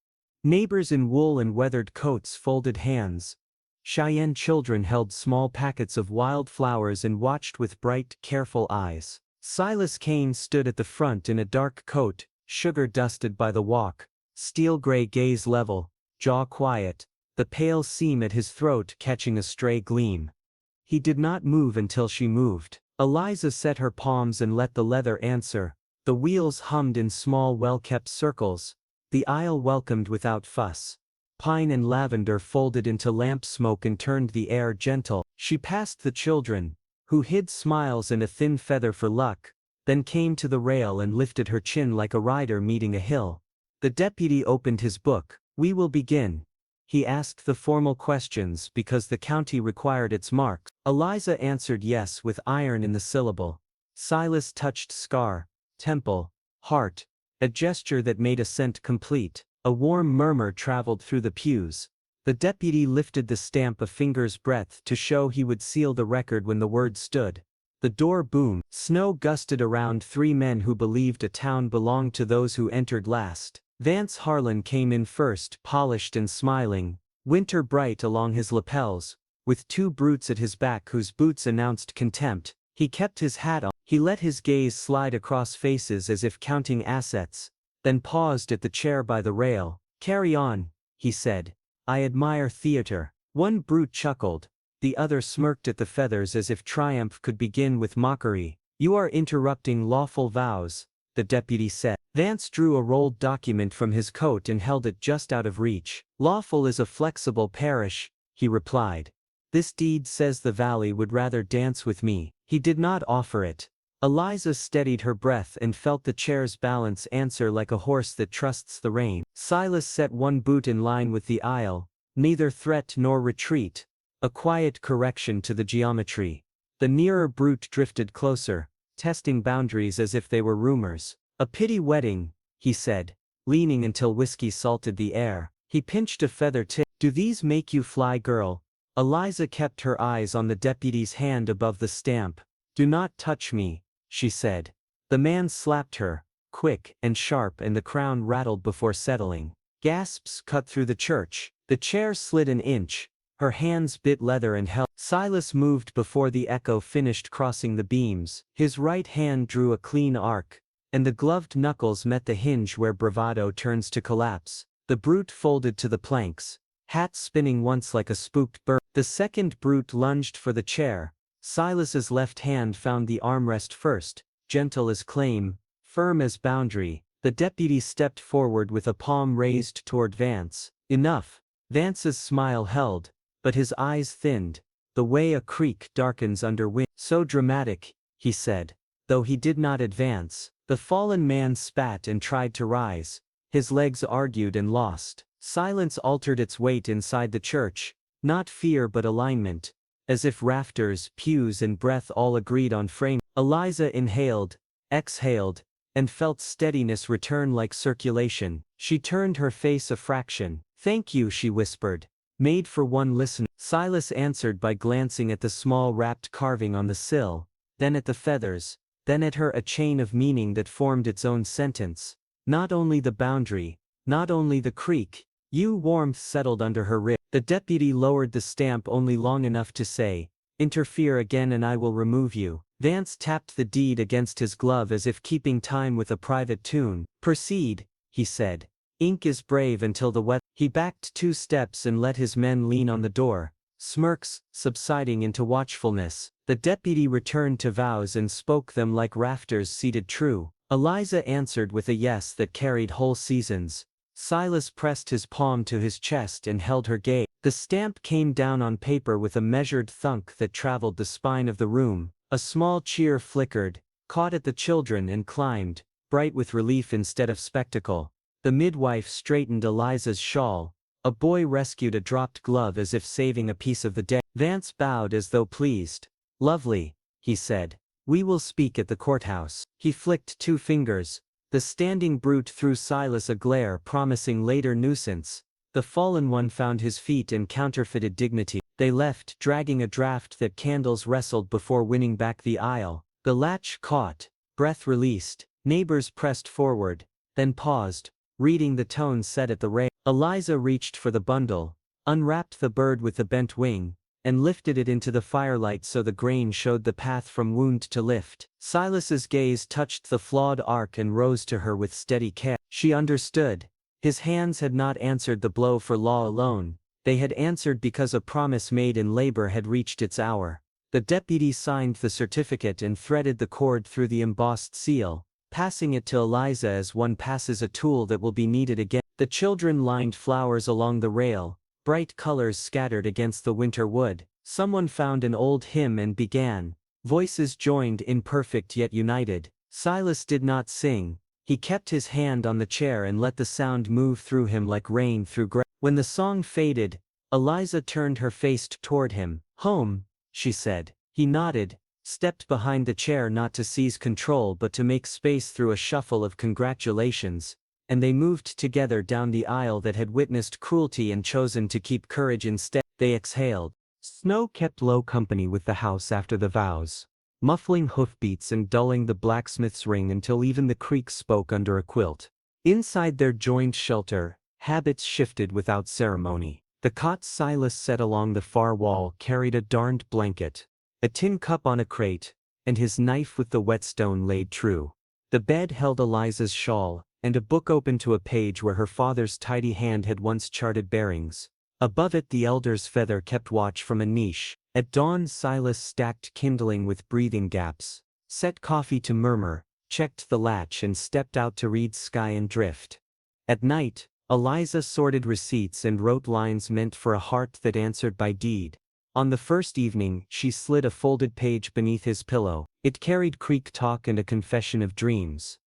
Neighbors in wool and weathered coats folded hands. Cheyenne children held small packets of wild flowers and watched with bright, careful eyes. Silas Kane stood at the front in a dark coat, sugar-dusted by the walk, steel-gray gaze level, jaw quiet, the pale seam at his throat catching a stray gleam. He did not move until she moved. Eliza set her palms and let the leather answer. The wheels hummed in small well-kept circles. The aisle welcomed without fuss. Pine and lavender folded into lamp smoke and turned the air gentle. She passed the children, who hid smiles and a thin feather for luck, then came to the rail and lifted her chin like a rider meeting a hill. The deputy opened his book. We will begin. He asked the formal questions because the county required its marks. Eliza answered yes with iron in the syllable. Silas touched scar, temple, heart, a gesture that made assent complete. A warm murmur traveled through the pews. The deputy lifted the stamp a finger's breadth to show he would seal the record when the word stood. The door boomed. Snow gusted around 3 men who believed a town belonged to those who entered last. Vance Harlan came in first, polished and smiling, winter bright along his lapels, with 2 brutes at his back whose boots announced contempt. He kept his hat on. He let his gaze slide across faces as if counting assets, then paused at the chair by the rail. Carry on, he said. I admire theater. 1 brute chuckled. The other smirked at the feathers as if triumph could begin with mockery. You are interrupting lawful vows, the deputy said. Vance drew a rolled document from his coat and held it just out of reach. Lawful is a flexible parish, he replied. This deed says the valley would rather dance with me. He did not offer it. Eliza steadied her breath and felt the chair's balance answer like a horse that trusts the rein. Silas set 1 boot in line with the aisle, neither threat nor retreat, a quiet correction to the geometry. The nearer brute drifted closer, testing boundaries as if they were rumors. A pity wedding, he said, leaning until whiskey salted the air. He pinched a feather tip. Do these make you fly, girl? Eliza kept her eyes on the deputy's hand above the stamp. Do not touch me, she said. The man slapped her, quick and sharp, and the crown rattled before settling. Gasps cut through the church. The chair slid an inch. Her hands bit leather and held. Silas moved before the echo finished crossing the beams. His right hand drew a clean arc, and the gloved knuckles met the hinge where bravado turns to collapse. The brute folded to the planks, hat spinning once like a spooked bird. The second brute lunged for the chair. Silas's left hand found the armrest first, gentle as claim, firm as boundary. The deputy stepped forward with a palm raised toward Vance. Enough. Vance's smile held, but his eyes thinned, the way a creek darkens under wind. So dramatic, he said. Though he did not advance, the fallen man spat and tried to rise. His legs argued and lost. Silence altered its weight inside the church, not fear but alignment, as if rafters, pews and breath all agreed on frame. Eliza inhaled, exhaled, and felt steadiness return like circulation. She turned her face a fraction. Thank you, she whispered. Made for one listener. Silas answered by glancing at the small wrapped carving on the sill, then at the feathers, then at her, a chain of meaning that formed its own sentence. Not only the boundary, not only the creek. Warmth settled under her rib. The deputy lowered the stamp only long enough to say, Interfere again and I will remove you. Vance tapped the deed against his glove as if keeping time with a private tune. Proceed, he said. Ink is brave until the weather. He backed 2 steps and let his men lean on the door, smirks subsiding into watchfulness. The deputy returned to vows and spoke them like rafters seated true. Eliza answered with a yes that carried whole seasons. Silas pressed his palm to his chest and held her gaze. The stamp came down on paper with a measured thunk that traveled the spine of the room. A small cheer flickered, caught at the children and climbed, bright with relief instead of spectacle. The midwife straightened Eliza's shawl. A boy rescued a dropped glove as if saving a piece of the day. Vance bowed as though pleased. Lovely, he said. We will speak at the courthouse. He flicked 2 fingers. The standing brute threw Silas a glare promising later nuisance. The fallen one found his feet in counterfeited dignity. They left, dragging a draft that candles wrestled before winning back the aisle. The latch caught, breath released, neighbors pressed forward, then paused, reading the tone set at the rail. Eliza reached for the bundle, unwrapped the bird with the bent wing, and lifted it into the firelight so the grain showed the path from wound to lift. Silas's gaze touched the flawed arc and rose to her with steady care. She understood. His hands had not answered the blow for law alone, they had answered because a promise made in labor had reached its hour. The deputy signed the certificate and threaded the cord through the embossed seal, passing it to Eliza as one passes a tool that will be needed again. The children lined flowers along the rail, bright colors scattered against the winter wood. Someone found an old hymn and began. Voices joined, imperfect yet united. Silas did not sing. He kept his hand on the chair and let the sound move through him like rain through grass. When the song faded, Eliza turned her face toward him. Home, she said. He nodded, stepped behind the chair not to seize control but to make space through a shuffle of congratulations, and they moved together down the aisle that had witnessed cruelty and chosen to keep courage instead. They exhaled. Snow kept low company with the house after the vows, muffling hoofbeats and dulling the blacksmith's ring until even the creek spoke under a quilt. Inside their joined shelter, habits shifted without ceremony. The cot Silas set along the far wall carried a darned blanket, a tin cup on a crate, and his knife with the whetstone laid true. The bed held Eliza's shawl, and a book open to a page where her father's tidy hand had once charted bearings. Above it the elder's feather kept watch from a niche. At dawn Silas stacked kindling with breathing gaps, set coffee to murmur, checked the latch and stepped out to read Sky and Drift. At night, Eliza sorted receipts and wrote lines meant for a heart that answered by deed. On the first evening, she slid a folded page beneath his pillow. It carried creek talk and a confession of dreams.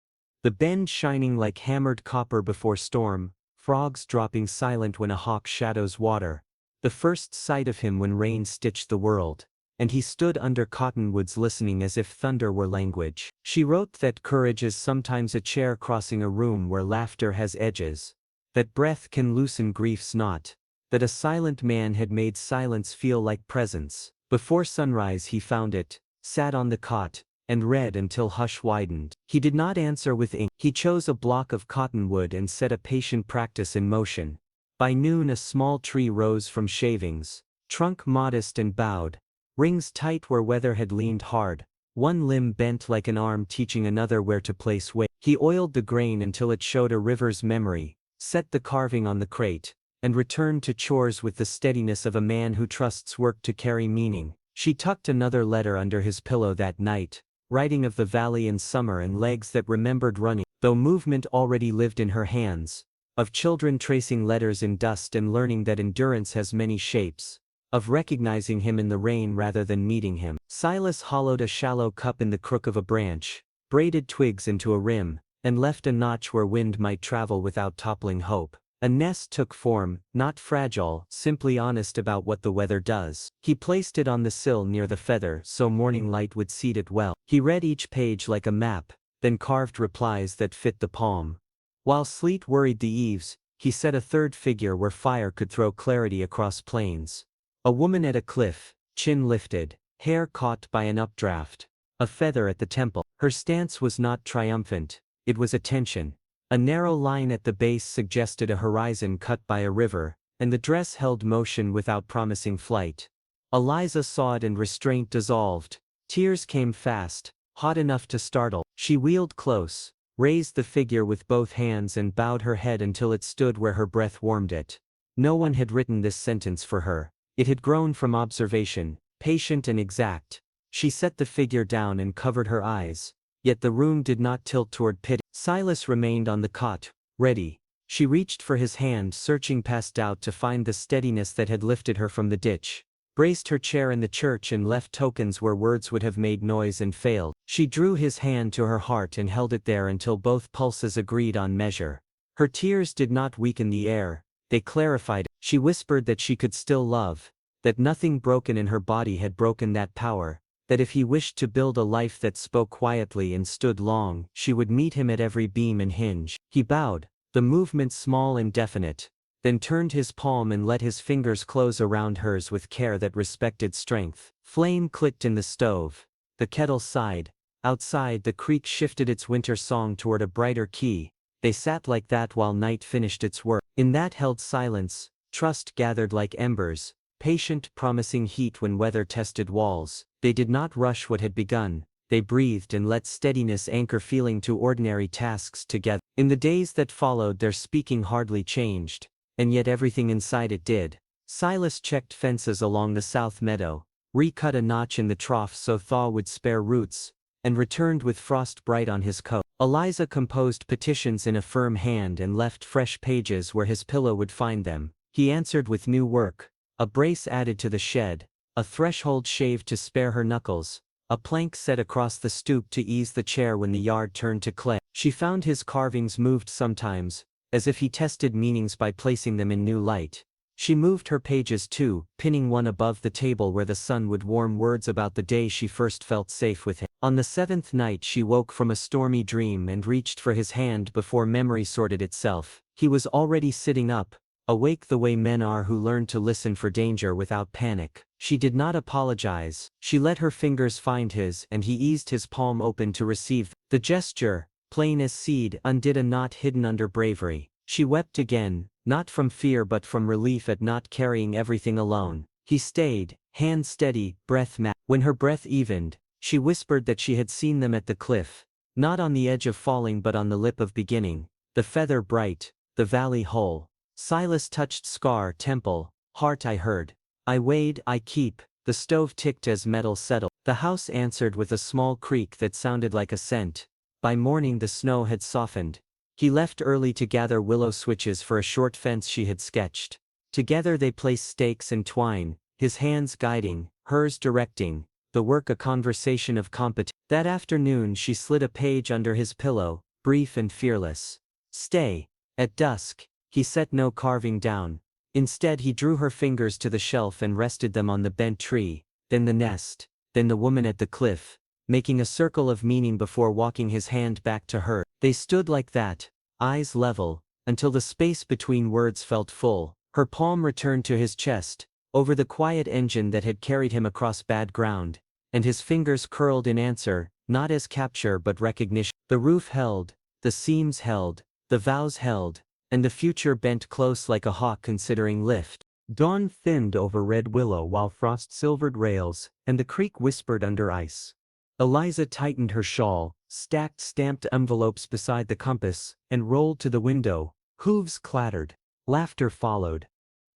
The bend shining like hammered copper before storm, frogs dropping silent when a hawk shadows water. The first sight of him when rain stitched the world, and he stood under cottonwoods listening as if thunder were language. She wrote that courage is sometimes a chair crossing a room where laughter has edges, that breath can loosen grief's knot, that a silent man had made silence feel like presence. Before sunrise he found it, sat on the cot, and read until hush widened. He did not answer with ink. He chose a block of cottonwood and set a patient practice in motion. By noon a small tree rose from shavings, trunk modest and bowed, rings tight where weather had leaned hard, one limb bent like an arm teaching another where to place weight. He oiled the grain until it showed a river's memory, set the carving on the crate, and returned to chores with the steadiness of a man who trusts work to carry meaning. She tucked another letter under his pillow that night, writing of the valley in summer and legs that remembered running, though movement already lived in her hands, of children tracing letters in dust and learning that endurance has many shapes, of recognizing him in the rain rather than meeting him. Silas hollowed a shallow cup in the crook of a branch, braided twigs into a rim, and left a notch where wind might travel without toppling hope. A nest took form, not fragile, simply honest about what the weather does. He placed it on the sill near the feather so morning light would seed it well. He read each page like a map, then carved replies that fit the palm. While sleet worried the eaves, he set a third figure where fire could throw clarity across plains. A woman at a cliff, chin lifted, hair caught by an updraft, a feather at the temple. Her stance was not triumphant, it was a tension. A narrow line at the base suggested a horizon cut by a river, and the dress held motion without promising flight. Eliza saw it and restraint dissolved. Tears came fast, hot enough to startle. She wheeled close, raised the figure with both hands and bowed her head until it stood where her breath warmed it. No one had written this sentence for her. It had grown from observation, patient and exact. She set the figure down and covered her eyes. Yet the room did not tilt toward pity. Silas remained on the cot, ready. She reached for his hand, searching past doubt to find the steadiness that had lifted her from the ditch. Braced her chair in the church and left tokens where words would have made noise and failed. She drew his hand to her heart and held it there until both pulses agreed on measure. Her tears did not weaken the air, they clarified it. She whispered that she could still love, that nothing broken in her body had broken that power, that if he wished to build a life that spoke quietly and stood long, she would meet him at every beam and hinge. He bowed, the movement small and definite, then turned his palm and let his fingers close around hers with care that respected strength. Flame clicked in the stove. The kettle sighed. Outside, the creek shifted its winter song toward a brighter key. They sat like that while night finished its work. In that held silence, trust gathered like embers, patient, promising heat when weather tested walls. They did not rush what had begun. They breathed and let steadiness anchor feeling to ordinary tasks together. In the days that followed, their speaking hardly changed, and yet everything inside it did. Silas checked fences along the south meadow, recut a notch in the trough so thaw would spare roots, and returned with frost bright on his coat. Eliza composed petitions in a firm hand and left fresh pages where his pillow would find them. He answered with new work, a brace added to the shed, a threshold shaved to spare her knuckles, a plank set across the stoop to ease the chair when the yard turned to clay. She found his carvings moved sometimes, as if he tested meanings by placing them in new light. She moved her pages too, pinning one above the table where the sun would warm words about the day she first felt safe with him. On the seventh night she woke from a stormy dream and reached for his hand before memory sorted itself. He was already sitting up, awake the way men are who learn to listen for danger without panic. She did not apologize. She let her fingers find his and he eased his palm open to receive. The gesture, plain as seed, undid a knot hidden under bravery. She wept again, not from fear but from relief at not carrying everything alone. He stayed, hand steady, breath matte. When her breath evened, she whispered that she had seen them at the cliff, not on the edge of falling but on the lip of beginning, the feather bright, the valley whole. Silas touched scar, temple, heart. I heard. I weighed, I keep. The stove ticked as metal settled. The house answered with a small creak that sounded like a scent. By morning the snow had softened. He left early to gather willow switches for a short fence she had sketched. Together they placed stakes and twine, his hands guiding, hers directing, the work a conversation of competence. That afternoon she slid a page under his pillow, brief and fearless. Stay. At dusk, he set no carving down. Instead he drew her fingers to the shelf and rested them on the bent tree, then the nest, then the woman at the cliff, making a circle of meaning before walking his hand back to her. They stood like that, eyes level, until the space between words felt full. Her palm returned to his chest, over the quiet engine that had carried him across bad ground, and his fingers curled in answer, not as capture but recognition. The roof held, the seams held, the vows held, and the future bent close like a hawk considering lift. Dawn thinned over Red Willow while frost silvered rails, and the creek whispered under ice. Eliza tightened her shawl, stacked stamped envelopes beside the compass, and rolled to the window. Hooves clattered. Laughter followed.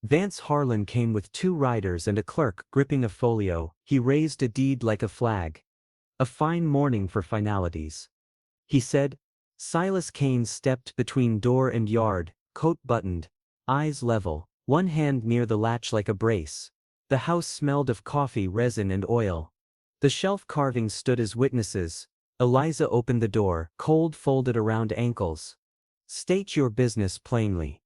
Vance Harlan came with 2 riders and a clerk gripping a folio. He raised a deed like a flag. A fine morning for finalities, he said. Silas Kane stepped between door and yard, coat buttoned, eyes level, one hand near the latch like a brace. The house smelled of coffee, resin and oil. The shelf carvings stood as witnesses. Eliza opened the door, cold folded around ankles. State your business plainly,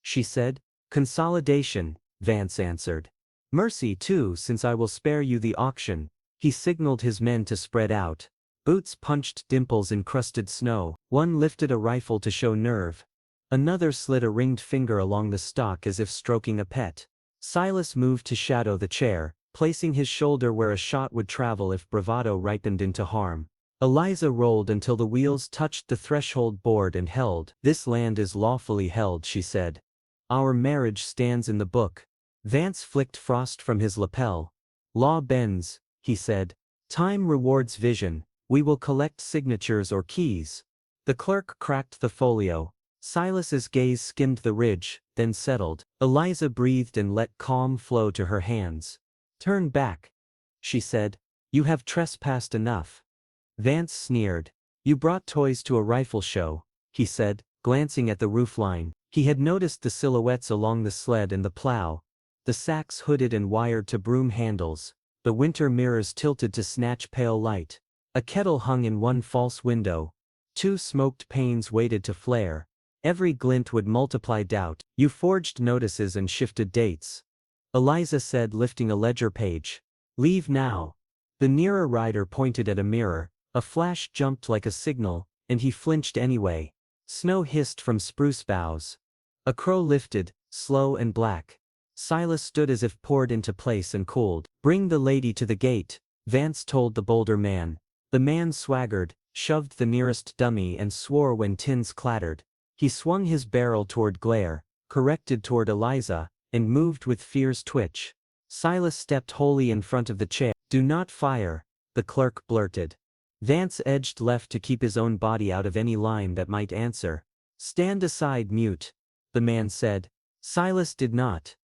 she said. Consolidation, Vance answered. Mercy too, since I will spare you the auction. He signaled his men to spread out. Boots punched dimples in crusted snow. One lifted a rifle to show nerve. Another slid a ringed finger along the stock as if stroking a pet. Silas moved to shadow the chair, placing his shoulder where a shot would travel if bravado ripened into harm. Eliza rolled until the wheels touched the threshold board and held. This land is lawfully held, she said. Our marriage stands in the book. Vance flicked frost from his lapel. Law bends, he said. Time rewards vision. We will collect signatures or keys. The clerk cracked the folio. Silas's gaze skimmed the ridge, then settled. Eliza breathed and let calm flow to her hands. Turn back, she said. You have trespassed enough. Vance sneered. You brought toys to a rifle show, he said, glancing at the roofline. He had noticed the silhouettes along the sled and the plow, the sacks hooded and wired to broom handles, the winter mirrors tilted to snatch pale light. A kettle hung in one false window. 2 smoked panes waited to flare. Every glint would multiply doubt. You forged notices and shifted dates, Eliza said, lifting a ledger page. Leave now. The nearer rider pointed at a mirror. A flash jumped like a signal, and he flinched anyway. Snow hissed from spruce boughs. A crow lifted, slow and black. Silas stood as if poured into place and cooled. Bring the lady to the gate, Vance told the bolder man. The man swaggered, shoved the nearest dummy and swore when tins clattered. He swung his barrel toward glare, corrected toward Eliza, and moved with fierce twitch. Silas stepped wholly in front of the chair. Do not fire, the clerk blurted. Vance edged left to keep his own body out of any line that might answer. Stand aside, mute, the man said. Silas did not.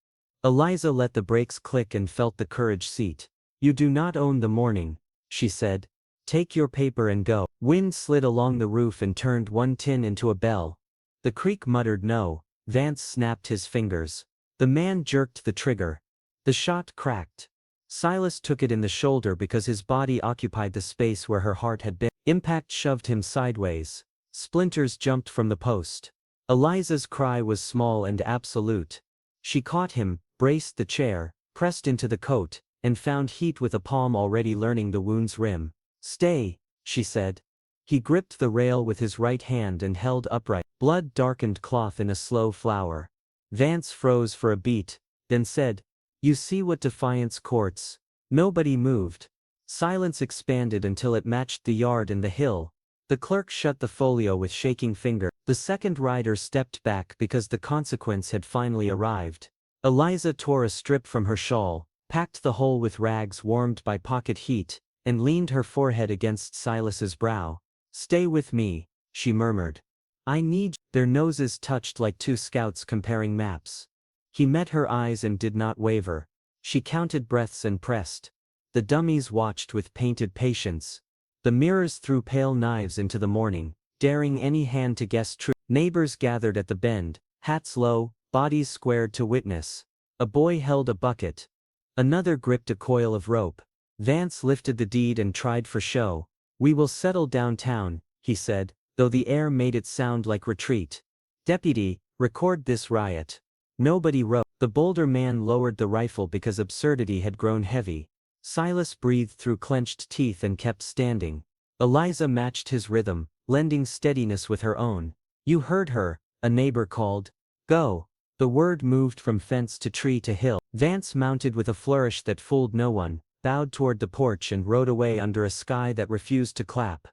Eliza let the brakes click and felt the courage seat. You do not own the morning, she said. Take your paper and go. Wind slid along the roof and turned one tin into a bell. The creek muttered no. Vance snapped his fingers. The man jerked the trigger. The shot cracked. Silas took it in the shoulder because his body occupied the space where her heart had been. Impact shoved him sideways. Splinters jumped from the post. Eliza's cry was small and absolute. She caught him, braced the chair, pressed into the coat, and found heat with a palm already learning the wound's rim. Stay, she said. He gripped the rail with his right hand and held upright. Blood darkened cloth in a slow flower. Vance froze for a beat, then said, You see what defiance courts. Nobody moved. Silence expanded until it matched the yard and the hill. The clerk shut the folio with shaking finger. The second rider stepped back because the consequence had finally arrived. Eliza tore a strip from her shawl, packed the hole with rags warmed by pocket heat, and leaned her forehead against Silas's brow. Stay with me, she murmured. I need. Their noses touched like 2 scouts comparing maps. He met her eyes and did not waver. She counted breaths and pressed. The dummies watched with painted patience. The mirrors threw pale knives into the morning, daring any hand to guess truth. Neighbors gathered at the bend, hats low, bodies squared to witness. A boy held a bucket. Another gripped a coil of rope. Vance lifted the deed and tried for show. We will settle downtown, he said, though the air made it sound like retreat. Deputy, record this riot. Nobody wrote. The bolder man lowered the rifle because absurdity had grown heavy. Silas breathed through clenched teeth and kept standing. Eliza matched his rhythm, lending steadiness with her own. You heard her, a neighbor called. Go. The word moved from fence to tree to hill. Vance mounted with a flourish that fooled no one, bowed toward the porch and rode away under a sky that refused to clap.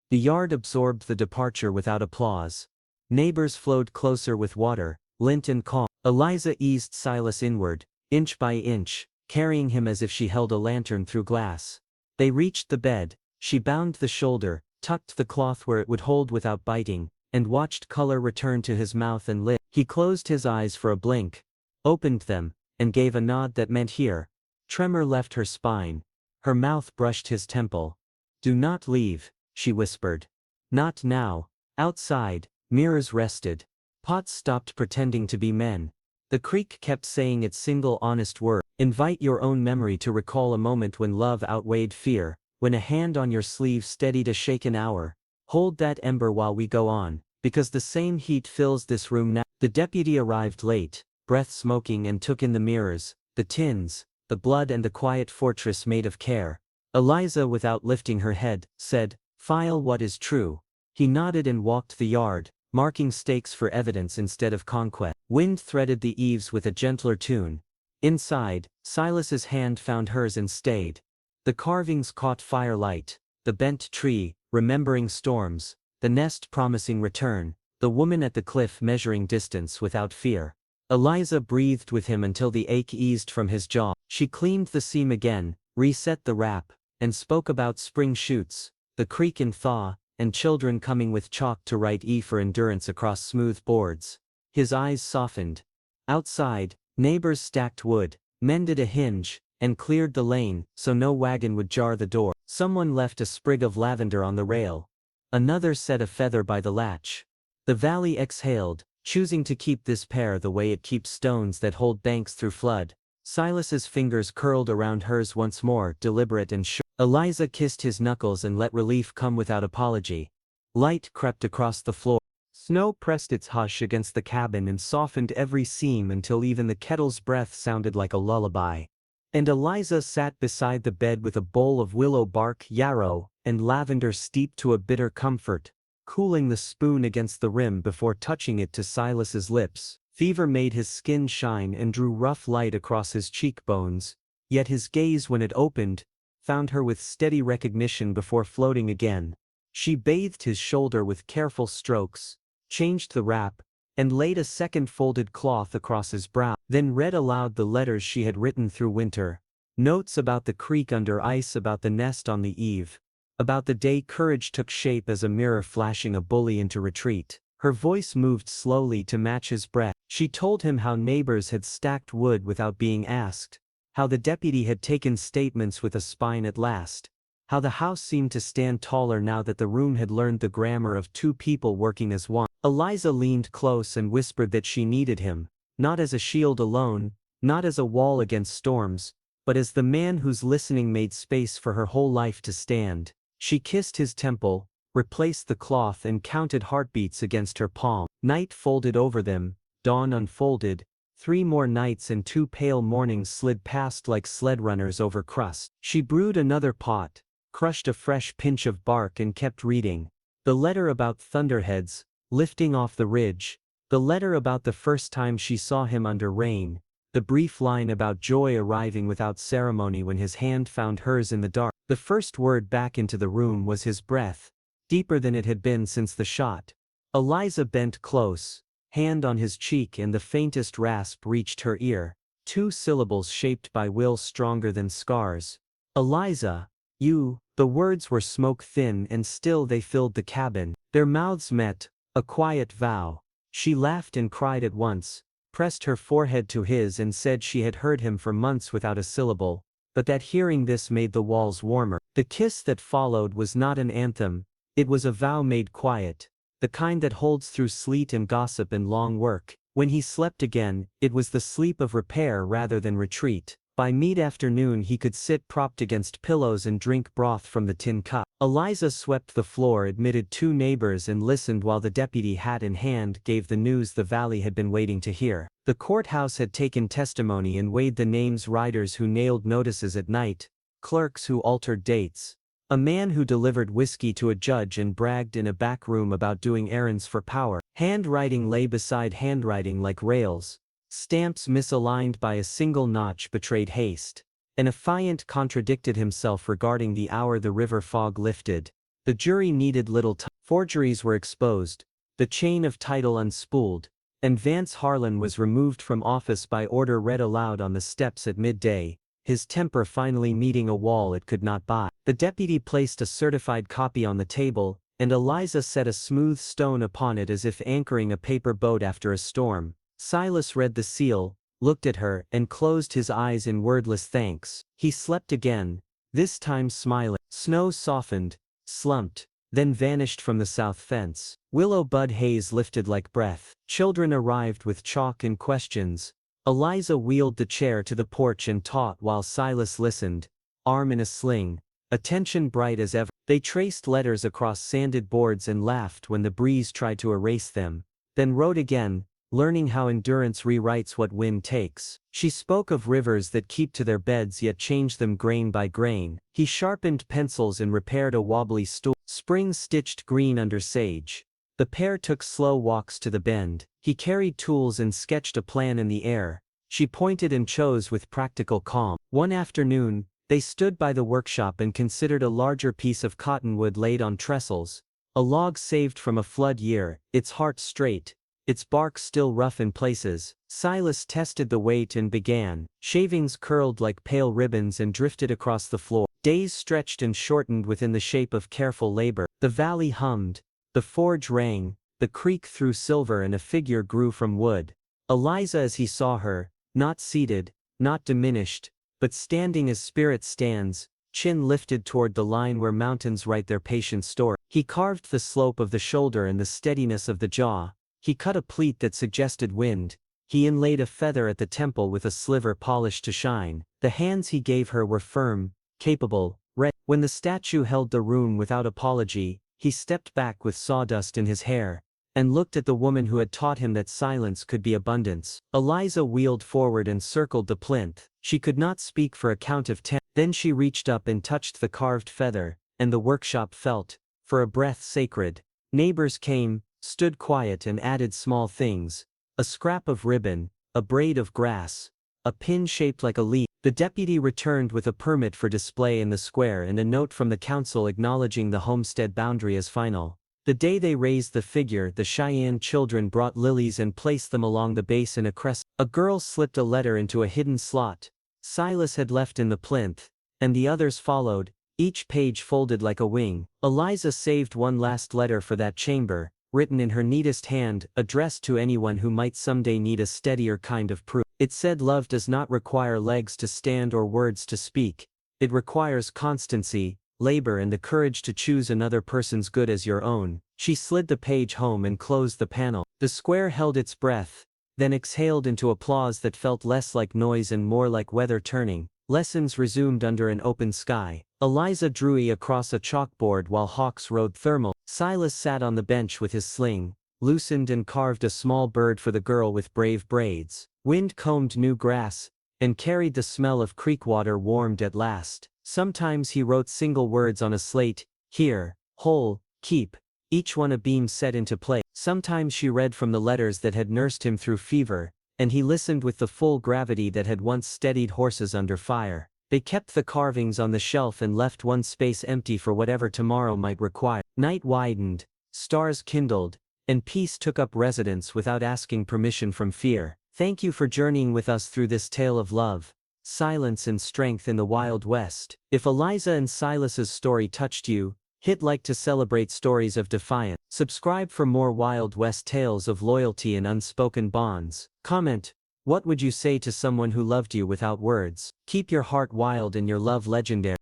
The yard absorbed the departure without applause. Neighbors flowed closer with water, lint and calm. Eliza eased Silas inward, inch by inch, carrying him as if she held a lantern through glass. They reached the bed. She bound the shoulder, tucked the cloth where it would hold without biting, and watched color return to his mouth and lip. He closed his eyes for a blink, opened them, and gave a nod that meant here. Tremor left her spine. Her mouth brushed his temple. Do not leave, she whispered. Not now. Outside, mirrors rested. Pots stopped pretending to be men. The creek kept saying its single honest word. Invite your own memory to recall a moment when love outweighed fear, when a hand on your sleeve steadied a shaken hour. Hold that ember while we go on, because the same heat fills this room now. The deputy arrived late, breath smoking, and took in the mirrors, the tins, the blood, and the quiet fortress made of care. Eliza, without lifting her head, said, File what is true. He nodded and walked the yard, marking stakes for evidence instead of conquest. Wind threaded the eaves with a gentler tune. Inside, Silas's hand found hers and stayed. The carvings caught firelight, the bent tree, remembering storms, the nest promising return, the woman at the cliff measuring distance without fear. Eliza breathed with him until the ache eased from his jaw. She cleaned the seam again, reset the wrap, and spoke about spring shoots, the creek in thaw, and children coming with chalk to write E for endurance across smooth boards. His eyes softened. Outside, neighbors stacked wood, mended a hinge, and cleared the lane so no wagon would jar the door. Someone left a sprig of lavender on the rail. Another set a feather by the latch. The valley exhaled, choosing to keep this pair the way it keeps stones that hold banks through flood. Silas's fingers curled around hers once more, deliberate and sure. Eliza kissed his knuckles and let relief come without apology. Light crept across the floor. Snow pressed its hush against the cabin and softened every seam until even the kettle's breath sounded like a lullaby. And Eliza sat beside the bed with a bowl of willow bark yarrow and lavender steeped to a bitter comfort, cooling the spoon against the rim before touching it to Silas's lips. Fever made his skin shine and drew rough light across his cheekbones, yet his gaze, when it opened, found her with steady recognition before floating again. She bathed his shoulder with careful strokes, changed the wrap, and laid a second folded cloth across his brow, then read aloud the letters she had written through winter. Notes about the creek under ice, about the nest on the eave, about the day courage took shape as a mirror flashing a bully into retreat. Her voice moved slowly to match his breath. She told him how neighbors had stacked wood without being asked, how the deputy had taken statements with a spine at last, how the house seemed to stand taller now that the room had learned the grammar of two people working as one. Eliza leaned close and whispered that she needed him, not as a shield alone, not as a wall against storms, but as the man whose listening made space for her whole life to stand. She kissed his temple, replaced the cloth and counted heartbeats against her palm. Night folded over them, dawn unfolded. 3 more nights and 2 pale mornings slid past like sled runners over crust. She brewed another pot, crushed a fresh pinch of bark and kept reading. The letter about thunderheads, lifting off the ridge. The letter about the first time she saw him under rain. The brief line about joy arriving without ceremony when his hand found hers in the dark. The first word back into the room was his breath, deeper than it had been since the shot. Eliza bent close, hand on his cheek, and the faintest rasp reached her ear. 2 syllables shaped by will stronger than scars. Eliza, you. The words were smoke thin and still they filled the cabin. Their mouths met, a quiet vow. She laughed and cried at once, pressed her forehead to his and said she had heard him for months without a syllable, but that hearing this made the walls warmer. The kiss that followed was not an anthem, it was a vow made quiet, the kind that holds through sleet and gossip and long work. When he slept again, it was the sleep of repair rather than retreat. By mid-afternoon he could sit propped against pillows and drink broth from the tin cup. Eliza swept the floor, admitted 2 neighbors and listened while the deputy, hat in hand, gave the news the valley had been waiting to hear. The courthouse had taken testimony and weighed the names: riders who nailed notices at night, clerks who altered dates, a man who delivered whiskey to a judge and bragged in a back room about doing errands for power. Handwriting lay beside handwriting like rails. Stamps misaligned by a single notch betrayed haste. An affiant contradicted himself regarding the hour the river fog lifted. The jury needed little time. Forgeries were exposed, the chain of title unspooled, and Vance Harlan was removed from office by order read aloud on the steps at midday, his temper finally meeting a wall it could not buy. The deputy placed a certified copy on the table, and Eliza set a smooth stone upon it as if anchoring a paper boat after a storm. Silas read the seal, looked at her, and closed his eyes in wordless thanks. He slept again, this time smiling. Snow softened, slumped, then vanished from the south fence. Willow bud haze lifted like breath. Children arrived with chalk and questions. Eliza wheeled the chair to the porch and taught while Silas listened, arm in a sling, attention bright as ever. They traced letters across sanded boards and laughed when the breeze tried to erase them, then wrote again, learning how endurance rewrites what wind takes. She spoke of rivers that keep to their beds yet change them grain by grain. He sharpened pencils and repaired a wobbly stool. Spring stitched green under sage. The pair took slow walks to the bend. He carried tools and sketched a plan in the air. She pointed and chose with practical calm. One afternoon, they stood by the workshop and considered a larger piece of cottonwood laid on trestles, a log saved from a flood year, its heart straight, its bark still rough in places. Silas tested the weight and began. Shavings curled like pale ribbons and drifted across the floor. Days stretched and shortened within the shape of careful labor. The valley hummed, the forge rang, the creek threw silver and a figure grew from wood. Eliza as he saw her, not seated, not diminished, but standing as spirit stands, chin lifted toward the line where mountains write their patient story. He carved the slope of the shoulder and the steadiness of the jaw. He cut a pleat that suggested wind. He inlaid a feather at the temple with a sliver polished to shine. The hands he gave her were firm, capable, ready. When the statue held the room without apology, he stepped back with sawdust in his hair, and looked at the woman who had taught him that silence could be abundance. Eliza wheeled forward and circled the plinth. She could not speak for a count of 10. Then she reached up and touched the carved feather, and the workshop felt, for a breath sacred. Neighbors came, stood quiet and added small things. A scrap of ribbon, a braid of grass, a pin shaped like a leaf. The deputy returned with a permit for display in the square and a note from the council acknowledging the homestead boundary as final. The day they raised the figure, the Cheyenne children brought lilies and placed them along the base in a crest. A girl slipped a letter into a hidden slot. Silas had left in the plinth, and the others followed, each page folded like a wing. Eliza saved one last letter for that chamber, written in her neatest hand, addressed to anyone who might someday need a steadier kind of proof. It said love does not require legs to stand or words to speak. It requires constancy, labor and the courage to choose another person's good as your own. She slid the page home and closed the panel. The square held its breath, then exhaled into applause that felt less like noise and more like weather turning. Lessons resumed under an open sky. Eliza drew across a chalkboard while Hawks rode thermal. Silas sat on the bench with his sling, loosened and carved a small bird for the girl with brave braids. Wind combed new grass, and carried the smell of creek water warmed at last. Sometimes he wrote single words on a slate, here, whole, keep, each one a beam set into play. Sometimes she read from the letters that had nursed him through fever, and he listened with the full gravity that had once steadied horses under fire. They kept the carvings on the shelf and left one space empty for whatever tomorrow might require. Night widened, stars kindled, and peace took up residence without asking permission from fear. Thank you for journeying with us through this tale of love, silence and strength in the Wild West. If Eliza and Silas's story touched you, hit like to celebrate stories of defiance. Subscribe for more Wild West tales of loyalty and unspoken bonds. Comment, what would you say to someone who loved you without words? Keep your heart wild and your love legendary.